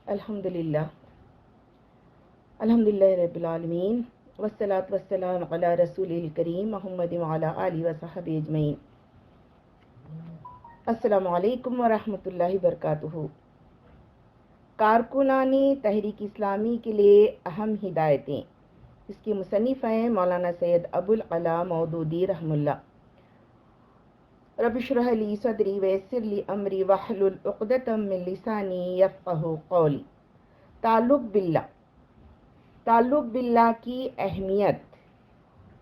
الحمدللہ الحمدللہ رب العالمین والصلاة والسلام علی رسول الکریم محمد وعلی آلہ وصحبہ اجمعین۔ السلام علیکم ورحمۃ اللہ وبرکاتہ۔ کارکنان تحریک اسلامی کے لیے اہم ہدایتیں، اس کی مصنف ہیں مولانا سید ابو العلا مودودی رحمہ اللہ۔ رب اشرح لی صدری ویسر لی امری واحلل عقدۃ من لسانی یفقہوا قولی۔ تعلق باللہ کی اہمیت۔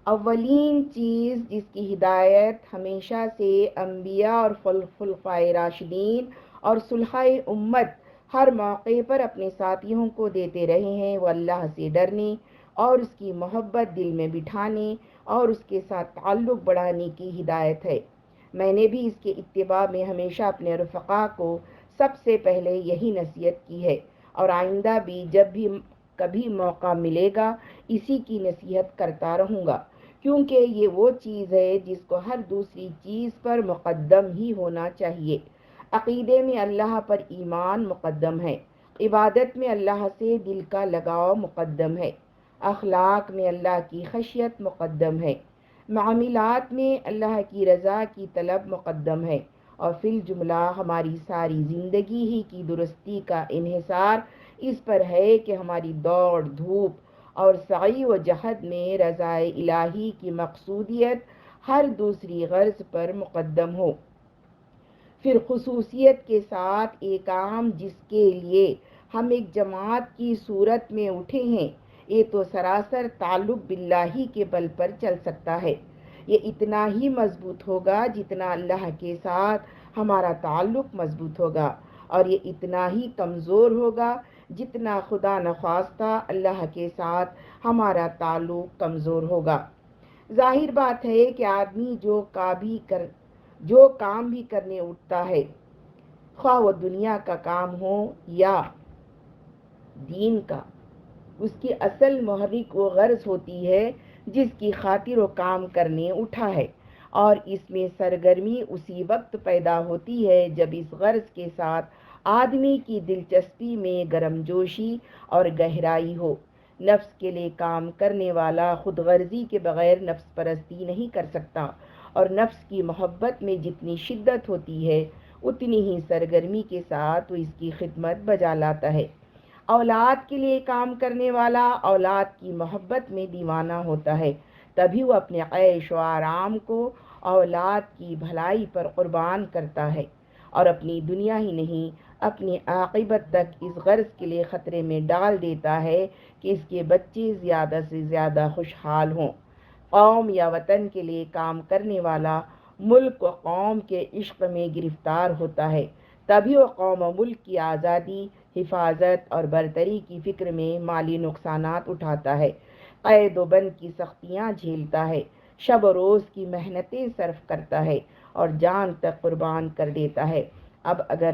اولین چیز جس کی ہدایت ہمیشہ سے انبیاء اور خلفائے راشدین اور صلحائے امت ہر موقع پر اپنے ساتھیوں کو دیتے رہے ہیں، وہ اللہ سے ڈرنے اور اس کی محبت دل میں بٹھانے اور اس کے ساتھ تعلق بڑھانے کی ہدایت ہے۔ میں نے بھی اس کے اتباع میں ہمیشہ اپنے رفقا کو سب سے پہلے یہی نصیحت کی ہے، اور آئندہ بھی جب بھی کبھی موقع ملے گا اسی کی نصیحت کرتا رہوں گا، کیونکہ یہ وہ چیز ہے جس کو ہر دوسری چیز پر مقدم ہی ہونا چاہیے۔ عقیدے میں اللہ پر ایمان مقدم ہے، عبادت میں اللہ سے دل کا لگاؤ مقدم ہے، اخلاق میں اللہ کی خشیت مقدم ہے، معاملات میں اللہ کی رضا کی طلب مقدم ہے، اور فی الجملہ ہماری ساری زندگی ہی کی درستی کا انحصار اس پر ہے کہ ہماری دوڑ دھوپ اور سعی و جہد میں رضا الہی کی مقصودیت ہر دوسری غرض پر مقدم ہو۔ پھر خصوصیت کے ساتھ ایک کام جس کے لیے ہم ایک جماعت کی صورت میں اٹھے ہیں، یہ تو سراسر تعلق باللہ کے بل پر چل سکتا ہے۔ یہ اتنا ہی مضبوط ہوگا جتنا اللہ کے ساتھ ہمارا تعلق مضبوط ہوگا، اور یہ اتنا ہی کمزور ہوگا جتنا خدا نخواستہ اللہ کے ساتھ ہمارا تعلق کمزور ہوگا۔ ظاہر بات ہے کہ آدمی جو کام بھی کرنے اٹھتا ہے، خواہ وہ دنیا کا کام ہو یا دین کا، اس کی اصل محرک وہ غرض ہوتی ہے جس کی خاطر وہ کام کرنے اٹھا ہے، اور اس میں سرگرمی اسی وقت پیدا ہوتی ہے جب اس غرض کے ساتھ آدمی کی دلچسپی میں گرم جوشی اور گہرائی ہو۔ نفس کے لیے کام کرنے والا خود غرضی کے بغیر نفس پرستی نہیں کر سکتا، اور نفس کی محبت میں جتنی شدت ہوتی ہے اتنی ہی سرگرمی کے ساتھ وہ اس کی خدمت بجا لاتا ہے۔ اولاد کے لیے کام کرنے والا اولاد کی محبت میں دیوانہ ہوتا ہے، تبھی وہ اپنے عیش و آرام کو اولاد کی بھلائی پر قربان کرتا ہے، اور اپنی دنیا ہی نہیں اپنی عاقبت تک اس غرض کے لیے خطرے میں ڈال دیتا ہے کہ اس کے بچے زیادہ سے زیادہ خوشحال ہوں۔ قوم یا وطن کے لیے کام کرنے والا ملک و قوم کے عشق میں گرفتار ہوتا ہے، تبھی وہ قوم و ملک کی آزادی، حفاظت اور برتری کی فکر میں مالی نقصانات اٹھاتا ہے، قید و بند کی سختیاں جھیلتا ہے، شب و روز کی محنتیں صرف کرتا ہے اور جان تک قربان کر دیتا ہے۔ اب اگر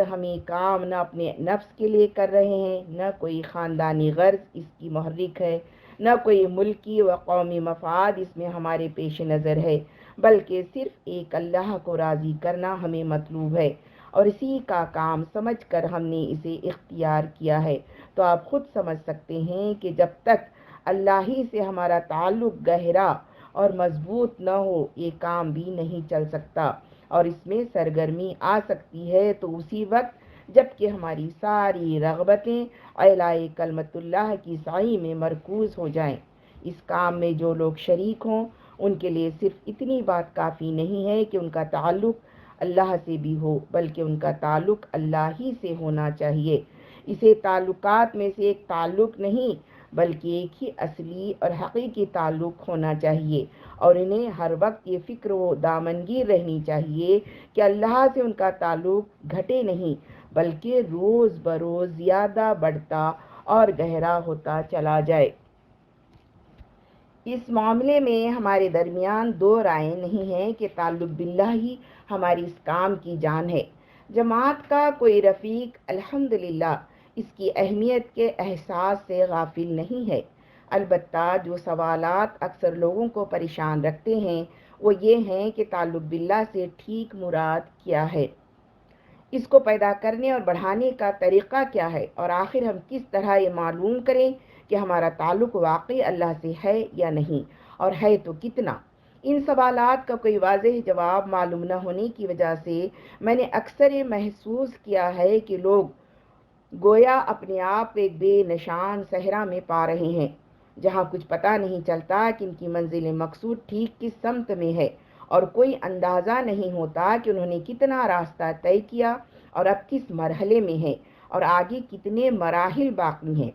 ہم یہ کام نہ اپنے نفس کے لیے کر رہے ہیں، نہ کوئی خاندانی غرض اس کی محرک ہے، نہ کوئی ملکی و قومی مفاد اس میں ہمارے پیش نظر ہے، بلکہ صرف ایک اللہ کو راضی کرنا ہمیں مطلوب ہے، اور اسی کا کام سمجھ کر ہم نے اسے اختیار کیا ہے، تو آپ خود سمجھ سکتے ہیں کہ جب تک اللہ ہی سے ہمارا تعلق گہرا اور مضبوط نہ ہو یہ کام بھی نہیں چل سکتا، اور اس میں سرگرمی آ سکتی ہے تو اسی وقت جب کہ ہماری ساری رغبتیں اعلاء کلمت اللہ کی سعی میں مرکوز ہو جائیں۔ اس کام میں جو لوگ شریک ہوں ان کے لیے صرف اتنی بات کافی نہیں ہے کہ ان کا تعلق اللہ سے بھی ہو، بلکہ ان کا تعلق اللہ ہی سے ہونا چاہیے۔ اسے تعلقات میں سے ایک تعلق نہیں بلکہ ایک ہی اصلی اور حقیقی تعلق ہونا چاہیے، اور انہیں ہر وقت یہ فکر و دامنگیر رہنی چاہیے کہ اللہ سے ان کا تعلق گھٹے نہیں بلکہ روز بروز زیادہ بڑھتا اور گہرا ہوتا چلا جائے۔ اس معاملے میں ہمارے درمیان دو رائے نہیں ہیں کہ تعلق باللہ ہی ہماری اس کام کی جان ہے۔ جماعت کا کوئی رفیق الحمدللہ اس کی اہمیت کے احساس سے غافل نہیں ہے، البتہ جو سوالات اکثر لوگوں کو پریشان رکھتے ہیں وہ یہ ہیں کہ تعلق باللہ سے ٹھیک مراد کیا ہے۔ اس کو پیدا کرنے اور بڑھانے کا طریقہ کیا ہے، اور آخر ہم کس طرح یہ معلوم کریں کہ ہمارا تعلق واقعی اللہ سے ہے یا نہیں، اور ہے تو کتنا؟ ان سوالات کا کوئی واضح جواب معلوم نہ ہونے کی وجہ سے میں نے اکثر یہ محسوس کیا ہے کہ لوگ گویا اپنے آپ ایک بے نشان صحرا میں پا رہے ہیں، جہاں کچھ پتہ نہیں چلتا کہ ان کی منزل مقصود ٹھیک کس سمت میں ہے، اور کوئی اندازہ نہیں ہوتا کہ انہوں نے کتنا راستہ طے کیا اور اب کس مرحلے میں ہے، اور آگے کتنے مراحل باقی ہیں۔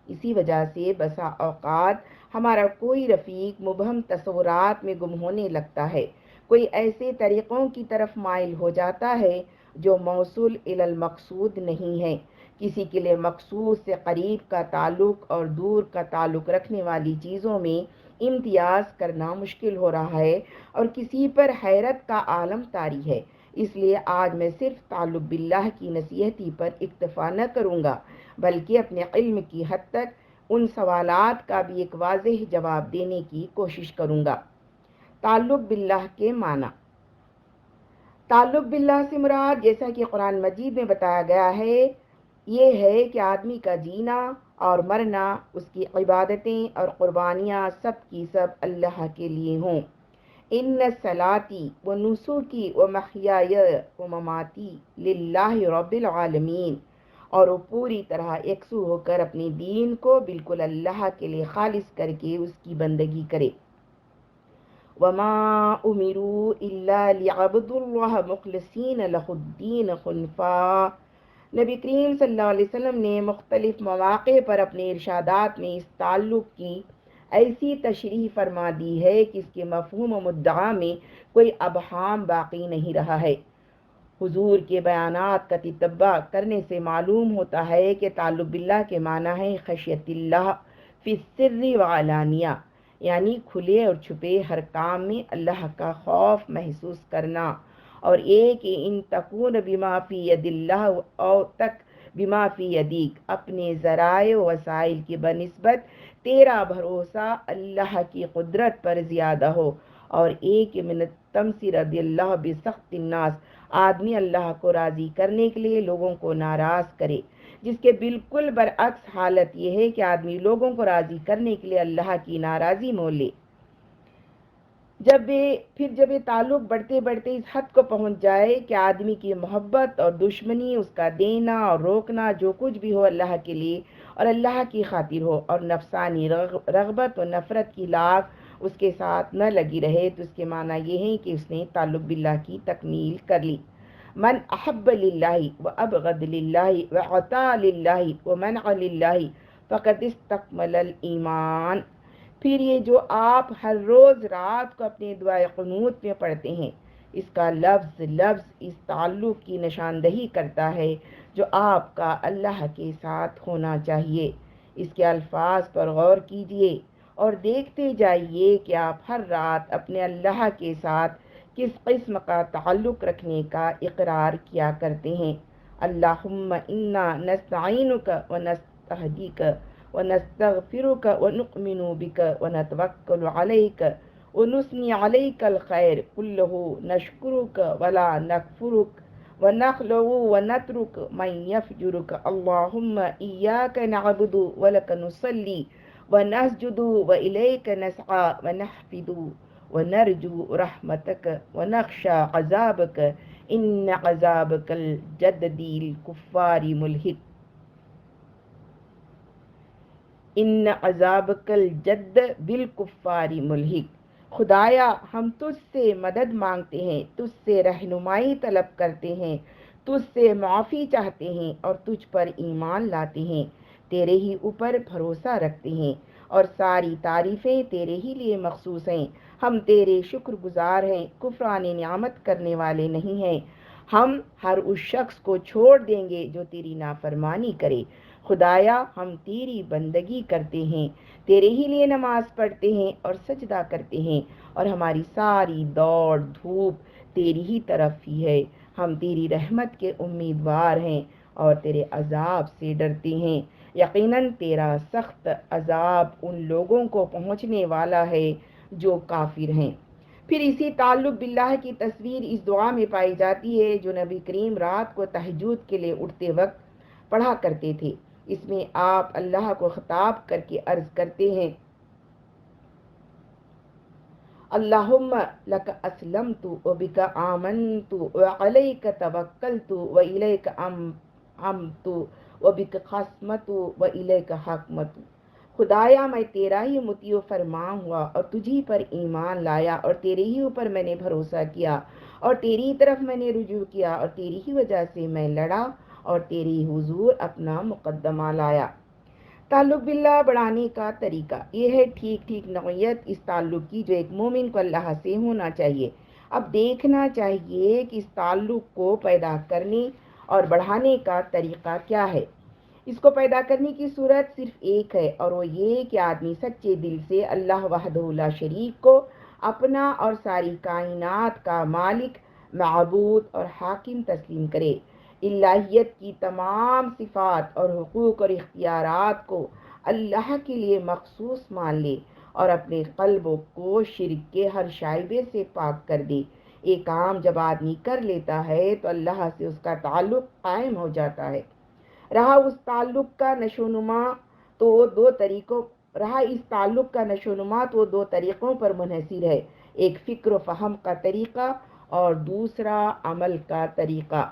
اسی وجہ سے بسا اوقات ہمارا کوئی رفیق مبہم تصورات میں گم ہونے لگتا ہے، کوئی ایسے طریقوں کی طرف مائل ہو جاتا ہے جو موصول الی المقصود نہیں ہے۔ کسی کے لیے مقصود سے قریب کا تعلق اور دور کا تعلق رکھنے والی چیزوں میں امتیاز کرنا مشکل ہو رہا ہے، اور کسی پر حیرت کا عالم طاری ہے۔ اس لیے آج میں صرف تعلق باللہ کی نصیحتی پر اکتفا نہ کروں گا، بلکہ اپنے علم کی حد تک ان سوالات کا بھی ایک واضح جواب دینے کی کوشش کروں گا۔ تعلق باللہ کے معنی۔ تعلق باللہ سے مراد، جیسا کہ قرآن مجید میں بتایا گیا ہے، یہ ہے کہ آدمی کا جینا اور مرنا، اس کی عبادتیں اور قربانیاں سب کی سب اللہ کے لیے ہوں۔ ان صلاتی و نسکی و محیای و مماتی للہ رب العالمین، اور وہ پوری طرح یکسو ہو کر اپنے دین کو بالکل اللہ کے لیے خالص کر کے اس کی بندگی کرے۔ وَمَا أُمِرُوا إِلَّا لِيَعْبُدُوا اللَّهَ مُخْلِصِينَ لَهُ الدِّينَ حُنَفَاءَ۔ نبی کریم صلی اللہ علیہ وسلم نے مختلف مواقع پر اپنے ارشادات میں اس تعلق کی ایسی تشریح فرما دی ہے کہ اس کے مفہوم و مدعا میں کوئی ابہام باقی نہیں رہا ہے۔ حضور کے بیانات کا تتبع کرنے سے معلوم ہوتا ہے کہ تعلق باللہ کے معنی ہے خشیت اللہ فی السر و علانیہ، یعنی کھلے اور چھپے ہر کام میں اللہ کا خوف محسوس کرنا، اور ایک ان تکون بما فی ید اللہ او تک بما فی یدیک، اپنے ذرائع و وسائل کی بنسبت تیرا بھروسہ اللہ کی قدرت پر زیادہ ہو، اور ایک من التمسی رضی اللہ بسخط الناس، آدمی اللہ کو راضی کرنے کے لیے لوگوں کو ناراض کرے، جس کے بالکل برعکس حالت یہ ہے کہ آدمی لوگوں کو راضی کرنے کے لیے اللہ کی ناراضی مول لے۔ جب یہ تعلق بڑھتے بڑھتے اس حد کو پہنچ جائے کہ آدمی کی محبت اور دشمنی، اس کا دینا اور روکنا، جو کچھ بھی ہو اللہ کے لیے اور اللہ کی خاطر ہو، اور نفسانی رغبت و نفرت کی لاگ اس کے ساتھ نہ لگی رہے، تو اس کے معنی یہ ہے کہ اس نے تعلق باللہ کی تکمیل کر لی۔ من احب للہ و ابغض للہ و عطا للہ و منع للہ فقد استکمل الایمان۔ پھر یہ جو آپ ہر روز رات کو اپنے دعائے قنوت میں پڑھتے ہیں، اس کا لفظ لفظ اس تعلق کی نشاندہی کرتا ہے جو آپ کا اللہ کے ساتھ ہونا چاہیے۔ اس کے الفاظ پر غور کیجئے اور دیکھتے جائیے کہ آپ ہر رات اپنے اللہ کے ساتھ کس قسم کا تعلق رکھنے کا اقرار کیا کرتے ہیں۔ اللہم انا نستعینک و نستہدیک ونستغفرك ونؤمن بك ونتوكل عليك ونثني عليك الخير كله نشكرك ولا نكفرك ونخلع ونترك من يفجرك اللهم إياك نعبد ولك نصلي ونسجد وإليك نسعى ونحفظ ونرجو رحمتك ونخشى عذابك إن عذابك الجد الكفار ملحق ان عذابک الجد بالکفار ملحق۔ خدایا ہم تجھ سے مدد مانگتے ہیں، تجھ سے رہنمائی طلب کرتے ہیں، تجھ سے معافی چاہتے ہیں اور تجھ پر ایمان لاتے ہیں، تیرے ہی اوپر بھروسہ رکھتے ہیں، اور ساری تعریفیں تیرے ہی لیے مخصوص ہیں۔ ہم تیرے شکر گزار ہیں، کفران نعمت کرنے والے نہیں ہیں۔ ہم ہر اس شخص کو چھوڑ دیں گے جو تیری نافرمانی کرے۔ خدایا ہم تیری بندگی کرتے ہیں، تیرے ہی لیے نماز پڑھتے ہیں اور سجدہ کرتے ہیں، اور ہماری ساری دوڑ دھوپ تیری ہی طرف ہی ہے۔ ہم تیری رحمت کے امیدوار ہیں اور تیرے عذاب سے ڈرتے ہیں۔ یقیناً تیرا سخت عذاب ان لوگوں کو پہنچنے والا ہے جو کافر ہیں۔ پھر اسی تعلق باللہ کی تصویر اس دعا میں پائی جاتی ہے جو نبی کریم رات کو تہجد کے لیے اٹھتے وقت پڑھا کرتے تھے۔ اس میں آپ اللہ کو خطاب کر کے عرض کرتے ہیں، اللہم لک اسلمت وبک آمنت وعلیک توکلت والیک انبت وبک خاصمت والیک حاکمت۔ خدایا میں تیرا ہی مطیع و فرما ہوا اور تجھی پر ایمان لایا اور تیرے ہی اوپر میں نے بھروسہ کیا اور تیری طرف میں نے رجوع کیا اور تیری ہی وجہ سے میں لڑا اور تیری حضور اپنا مقدمہ لایا۔ تعلق باللہ بڑھانے کا طریقہ یہ ہے ٹھیک نوعیت اس تعلق کی جو ایک مومن کو اللہ سے ہونا چاہیے۔ اب دیکھنا چاہیے کہ اس تعلق کو پیدا کرنے اور بڑھانے کا طریقہ کیا ہے۔ اس کو پیدا کرنے کی صورت صرف ایک ہے اور وہ یہ کہ آدمی سچے دل سے اللہ وحدہ لا شریک کو اپنا اور ساری کائنات کا مالک، معبود اور حاکم تسلیم کرے۔ الہیت کی تمام صفات اور حقوق اور اختیارات کو اللہ کے لیے مخصوص مان لے اور اپنے قلب کو شرک کے ہر شائبے سے پاک کر دے۔ ایک کام جب آدمی کر لیتا ہے تو اللہ سے اس کا تعلق قائم ہو جاتا ہے۔ رہا اس تعلق کا نشو نما تو وہ دو طریقوں پر منحصر ہے، ایک فکر و فہم کا طریقہ اور دوسرا عمل کا طریقہ۔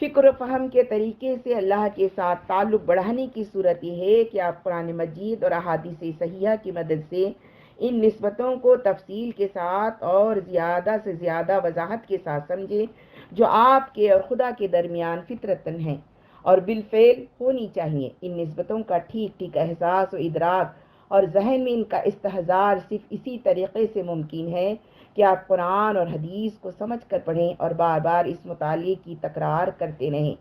فکر و فہم کے طریقے سے اللہ کے ساتھ تعلق بڑھانے کی صورت یہ ہے کہ آپ قرآن مجید اور احادیث صحیحہ کی مدد سے ان نسبتوں کو تفصیل کے ساتھ اور زیادہ سے زیادہ وضاحت کے ساتھ سمجھیں جو آپ کے اور خدا کے درمیان فطرتاً ہیں اور بالفعل ہونی چاہیے۔ ان نسبتوں کا ٹھیک احساس و ادراک اور ذہن میں ان کا استحضار صرف اسی طریقے سے ممکن ہے کہ آپ قرآن اور حدیث کو سمجھ کر پڑھیں اور بار بار اس مطالعے کی تکرار کرتے رہیں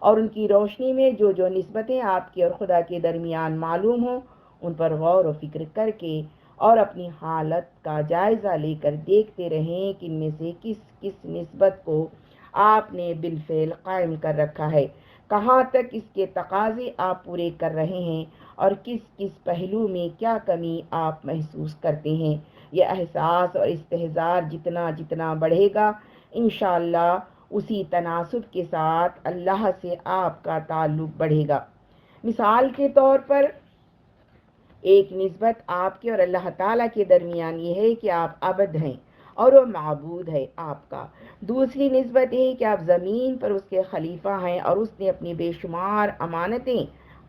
اور ان کی روشنی میں جو نسبتیں آپ کے اور خدا کے درمیان معلوم ہوں ان پر غور و فکر کر کے اور اپنی حالت کا جائزہ لے کر دیکھتے رہیں کہ ان میں سے کس نسبت کو آپ نے بالفعل قائم کر رکھا ہے، کہاں تک اس کے تقاضے آپ پورے کر رہے ہیں اور کس پہلو میں کیا کمی آپ محسوس کرتے ہیں۔ یہ احساس اور استحضار جتنا بڑھے گا انشاءاللہ اسی تناسب کے ساتھ اللہ سے آپ کا تعلق بڑھے گا۔ مثال کے طور پر ایک نسبت آپ کے اور اللہ تعالیٰ کے درمیان یہ ہے کہ آپ عبد ہیں اور وہ معبود ہے آپ کا۔ دوسری نسبت یہ ہے کہ آپ زمین پر اس کے خلیفہ ہیں اور اس نے اپنی بے شمار امانتیں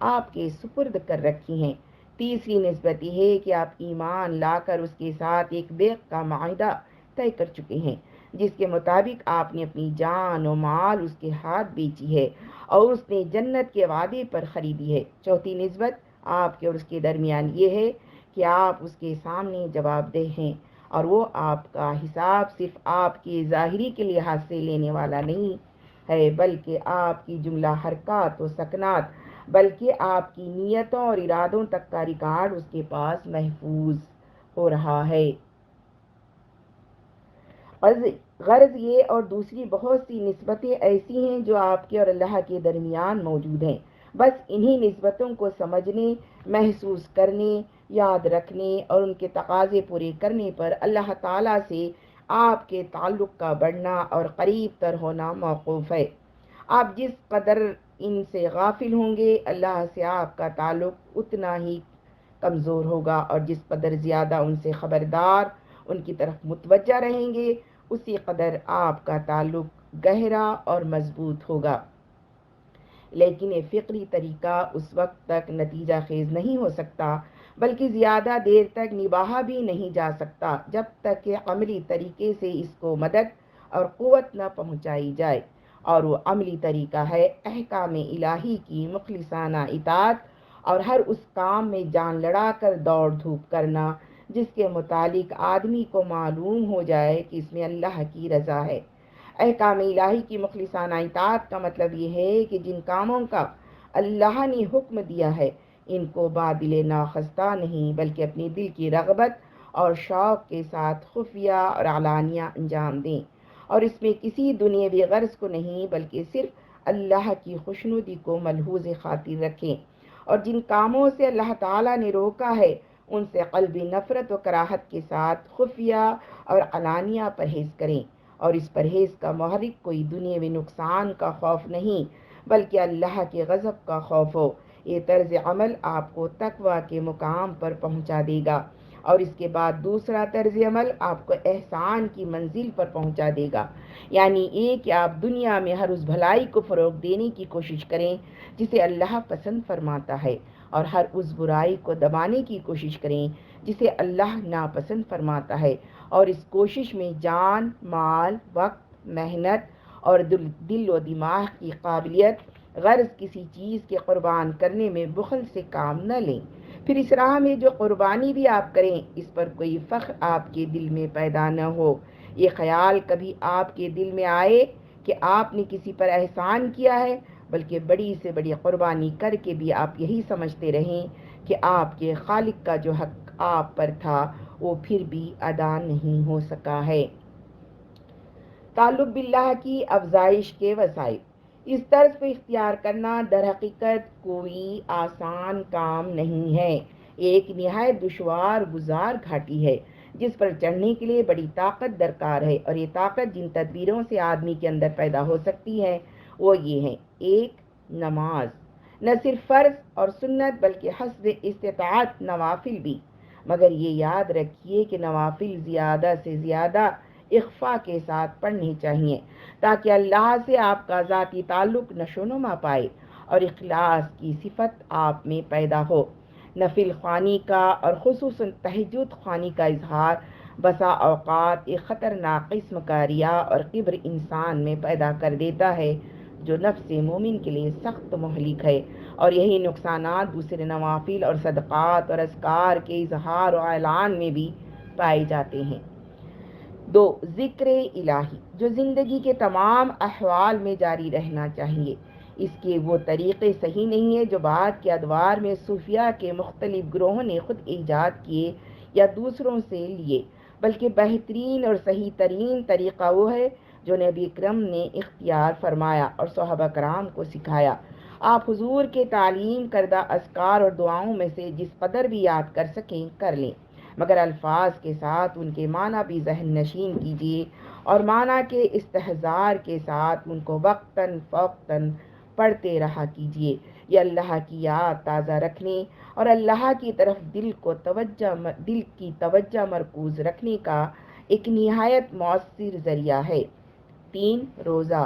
آپ کے سپرد کر رکھی ہیں۔ تیسری نسبت یہ ہے کہ آپ ایمان لا کر اس کے ساتھ ایک بیع کا معاہدہ طے کر چکے ہیں جس کے مطابق آپ نے اپنی جان و مال اس کے ہاتھ بیچی ہے اور اس نے جنت کے وعدے پر خریدی ہے۔ چوتھی نسبت آپ کے اور اس کے درمیان یہ ہے کہ آپ اس کے سامنے جواب دہ ہیں اور وہ آپ کا حساب صرف آپ کی ظاہری کے لحاظ سے لینے والا نہیں ہے بلکہ آپ کی جملہ حرکات و سکنات بلکہ آپ کی نیتوں اور ارادوں تک کا ریکارڈ اس کے پاس محفوظ ہو رہا ہے۔ غرض یہ اور دوسری بہت سی نسبتیں ایسی ہیں جو آپ کے اور اللہ کے درمیان موجود ہیں، بس انہی نسبتوں کو سمجھنے، محسوس کرنے، یاد رکھنے اور ان کے تقاضے پورے کرنے پر اللہ تعالیٰ سے آپ کے تعلق کا بڑھنا اور قریب تر ہونا موقوف ہے۔ آپ جس قدر ان سے غافل ہوں گے اللہ سے آپ کا تعلق اتنا ہی کمزور ہوگا اور جس قدر زیادہ ان سے خبردار ان کی طرف متوجہ رہیں گے اسی قدر آپ کا تعلق گہرا اور مضبوط ہوگا۔ لیکن یہ فکری طریقہ اس وقت تک نتیجہ خیز نہیں ہو سکتا بلکہ زیادہ دیر تک نبھایا بھی نہیں جا سکتا جب تک کہ عملی طریقے سے اس کو مدد اور قوت نہ پہنچائی جائے، اور وہ عملی طریقہ ہے احکام الہی کی مخلصانہ اطاعت اور ہر اس کام میں جان لڑا کر دوڑ دھوپ کرنا جس کے متعلق آدمی کو معلوم ہو جائے کہ اس میں اللہ کی رضا ہے۔ احکام الہی کی مخلصانہ اطاعت کا مطلب یہ ہے کہ جن کاموں کا اللہ نے حکم دیا ہے ان کو بادل ناخستہ نہیں بلکہ اپنے دل کی رغبت اور شوق کے ساتھ خفیہ اور علانیہ انجام دیں، اور اس میں کسی دنیاوی غرض کو نہیں بلکہ صرف اللہ کی خوشنودی کو ملحوظ خاطر رکھیں، اور جن کاموں سے اللہ تعالیٰ نے روکا ہے ان سے قلبی نفرت و کراہت کے ساتھ خفیہ اور علانیہ پرہیز کریں، اور اس پرہیز کا محرک کوئی دنیاوی نقصان کا خوف نہیں بلکہ اللہ کے غضب کا خوف ہو۔ یہ طرز عمل آپ کو تقویٰ کے مقام پر پہنچا دے گا، اور اس کے بعد دوسرا طرز عمل آپ کو احسان کی منزل پر پہنچا دے گا، یعنی یہ کہ آپ دنیا میں ہر اس بھلائی کو فروغ دینے کی کوشش کریں جسے اللہ پسند فرماتا ہے، اور ہر اس برائی کو دبانے کی کوشش کریں جسے اللہ ناپسند فرماتا ہے، اور اس کوشش میں جان، مال، وقت، محنت اور دل و دماغ کی قابلیت غرض کسی چیز کے قربان کرنے میں بخل سے کام نہ لیں۔ پھر اس راہ میں جو قربانی بھی آپ کریں اس پر کوئی فخر آپ کے دل میں پیدا نہ ہو۔ یہ خیال کبھی آپ کے دل میں آئے کہ آپ نے کسی پر احسان کیا ہے، بلکہ بڑی سے بڑی قربانی کر کے بھی آپ یہی سمجھتے رہیں کہ آپ کے خالق کا جو حق آپ پر تھا وہ پھر بھی ادا نہیں ہو سکا ہے۔ تعلق باللہ کی افزائش کے وسائل۔ اس طرز کو اختیار کرنا در حقیقت کوئی آسان کام نہیں ہے، ایک نہایت دشوار گزار گھاٹی ہے جس پر چڑھنے کے لیے بڑی طاقت درکار ہے، اور یہ طاقت جن تدبیروں سے آدمی کے اندر پیدا ہو سکتی ہے وہ یہ ہیں: ایک، نماز، نہ صرف فرض اور سنت بلکہ حسب استطاعت نوافل بھی، مگر یہ یاد رکھیے کہ نوافل زیادہ سے زیادہ اخفاء کے ساتھ پڑھنے چاہیے تاکہ اللہ سے آپ کا ذاتی تعلق نشو و نما پائے اور اخلاص کی صفت آپ میں پیدا ہو۔ نفل خوانی کا اور خصوصاً تہجد خوانی کا اظہار بسا اوقات ایک خطرناک قسم کا ریا اور کبر انسان میں پیدا کر دیتا ہے جو نفس مومن کے لیے سخت مہلک ہے، اور یہی نقصانات دوسرے نوافل اور صدقات اور اذکار کے اظہار و اعلان میں بھی پائے جاتے ہیں۔ دو، ذکر الہی جو زندگی کے تمام احوال میں جاری رہنا چاہیے۔ اس کے وہ طریقے صحیح نہیں ہیں جو بعد کے ادوار میں صوفیہ کے مختلف گروہوں نے خود ایجاد کیے یا دوسروں سے لیے، بلکہ بہترین اور صحیح ترین طریقہ وہ ہے جو نبی اکرم نے اختیار فرمایا اور صحابہ کرام کو سکھایا۔ آپ حضور کے تعلیم کردہ اذکار اور دعاؤں میں سے جس قدر بھی یاد کر سکیں کر لیں، مگر الفاظ کے ساتھ ان کے معنی بھی ذہن نشین کیجیے، اور معنی کے استحضار کے ساتھ ان کو وقتاً فوقتاً پڑھتے رہا کیجیے۔ یہ اللہ کی یاد تازہ رکھنے اور اللہ کی طرف دل کی توجہ مرکوز رکھنے کا ایک نہایت مؤثر ذریعہ ہے۔ تین، روزہ،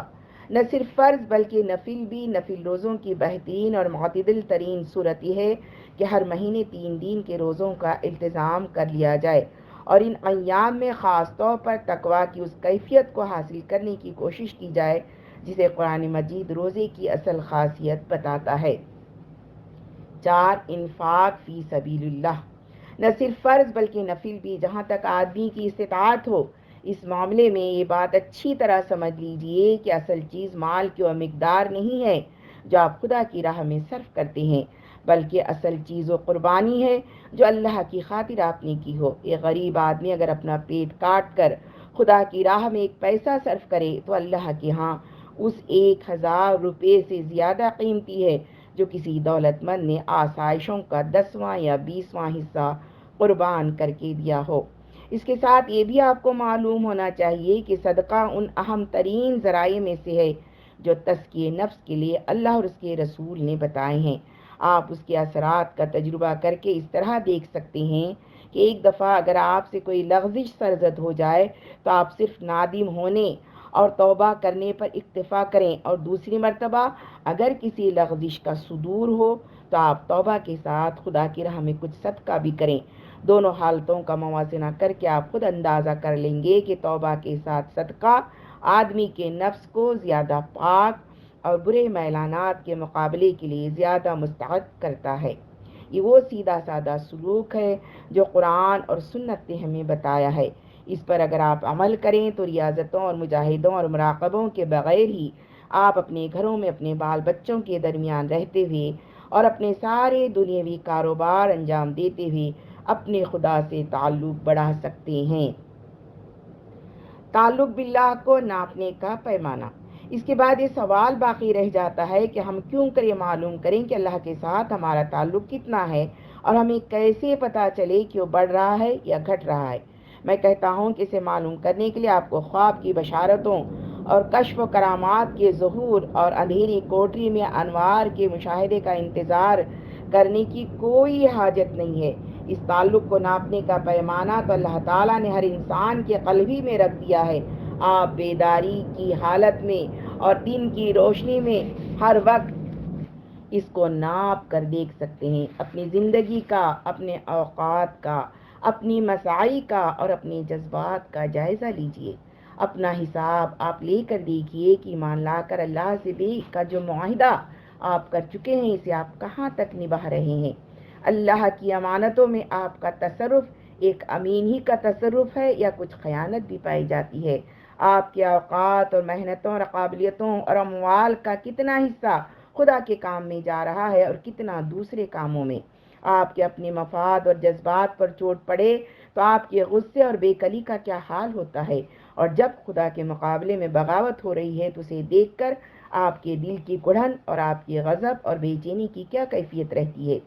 نہ صرف فرض بلکہ نفل بھی۔ نفل روزوں کی بہترین اور معتدل ترین صورت یہ ہے کہ ہر مہینے 3 دن کے روزوں کا التزام کر لیا جائے، اور ان ایام میں خاص طور پر تقویٰ کی اس کیفیت کو حاصل کرنے کی کوشش کی جائے جسے قرآن مجید روزے کی اصل خاصیت بتاتا ہے۔ 4، انفاق فی سبیل اللہ، نہ صرف فرض بلکہ نفل بھی۔ جہاں تک آدمی کی استطاعت ہو اس معاملے میں یہ بات اچھی طرح سمجھ لیجئے کہ اصل چیز مال کی وہ مقدار نہیں ہے جو آپ خدا کی راہ میں صرف کرتے ہیں، بلکہ اصل چیز وہ قربانی ہے جو اللہ کی خاطر آپ نے کی ہو۔ ایک غریب آدمی اگر اپنا پیٹ کاٹ کر خدا کی راہ میں ایک پیسہ صرف کرے تو اللہ کے ہاں اس 1000 روپے سے زیادہ قیمتی ہے جو کسی دولت مند نے آسائشوں کا 10واں یا 20واں حصہ قربان کر کے دیا ہو۔ اس کے ساتھ یہ بھی آپ کو معلوم ہونا چاہیے کہ صدقہ ان اہم ترین ذرائع میں سے ہے جو تزکیہ نفس کے لیے اللہ اور اس کے رسول نے بتائے ہیں۔ آپ اس کے اثرات کا تجربہ کر کے اس طرح دیکھ سکتے ہیں کہ ایک دفعہ اگر آپ سے کوئی لغزش سرزد ہو جائے تو آپ صرف نادم ہونے اور توبہ کرنے پر اکتفا کریں، اور دوسری مرتبہ اگر کسی لغزش کا صدور ہو تو آپ توبہ کے ساتھ خدا کی راہ میں کچھ صدقہ بھی کریں۔ دونوں حالتوں کا موازنہ کر کے آپ خود اندازہ کر لیں گے کہ توبہ کے ساتھ صدقہ آدمی کے نفس کو زیادہ پاک اور برے میلانات کے مقابلے کے لیے زیادہ مستعد کرتا ہے۔ یہ وہ سیدھا سادہ سلوک ہے جو قرآن اور سنت نے ہمیں بتایا ہے۔ اس پر اگر آپ عمل کریں تو ریاضتوں اور مجاہدوں اور مراقبوں کے بغیر ہی آپ اپنے گھروں میں اپنے بال بچوں کے درمیان رہتے ہوئے اور اپنے سارے دنیاوی کاروبار انجام دیتے ہوئے اپنے خدا سے تعلق بڑھا سکتے ہیں۔ تعلق باللہ کو ناپنے کا پیمانہ۔ اس کے بعد یہ سوال باقی رہ جاتا ہے کہ ہم کیوں کر یہ معلوم کریں کہ اللہ کے ساتھ ہمارا تعلق کتنا ہے اور ہمیں کیسے پتہ چلے کہ وہ بڑھ رہا ہے یا گھٹ رہا ہے؟ میں کہتا ہوں کہ اسے معلوم کرنے کے لیے آپ کو خواب کی بشارتوں اور کشف و کرامات کے ظہور اور اندھیری کوٹری میں انوار کے مشاہدے کا انتظار کرنے کی کوئی حاجت نہیں ہے۔ اس تعلق کو ناپنے کا پیمانہ تو اللہ تعالیٰ نے ہر انسان کے قلب ہی میں رکھ دیا ہے۔ آپ بیداری کی حالت میں اور دن کی روشنی میں ہر وقت اس کو ناپ کر دیکھ سکتے ہیں۔ اپنی زندگی کا، اپنے اوقات کا، اپنی مساعی کا اور اپنے جذبات کا جائزہ لیجئے۔ اپنا حساب آپ لے کر دیکھیے کہ ایمان لا کر اللہ سے بھی کا جو معاہدہ آپ کر چکے ہیں اسے آپ کہاں تک نبھا رہے ہیں۔ اللہ کی امانتوں میں آپ کا تصرف ایک امین ہی کا تصرف ہے یا کچھ خیانت بھی پائی جاتی ہے؟ آپ کے اوقات اور محنتوں اور قابلیتوں اور اموال کا کتنا حصہ خدا کے کام میں جا رہا ہے اور کتنا دوسرے کاموں میں؟ آپ کے اپنے مفاد اور جذبات پر چوٹ پڑے تو آپ کے غصے اور بے کلی کا کیا حال ہوتا ہے، اور جب خدا کے مقابلے میں بغاوت ہو رہی ہے تو اسے دیکھ کر آپ کے دل کی کڑھن اور آپ کی غضب اور بے چینی کی کیا کیفیت رہتی ہے؟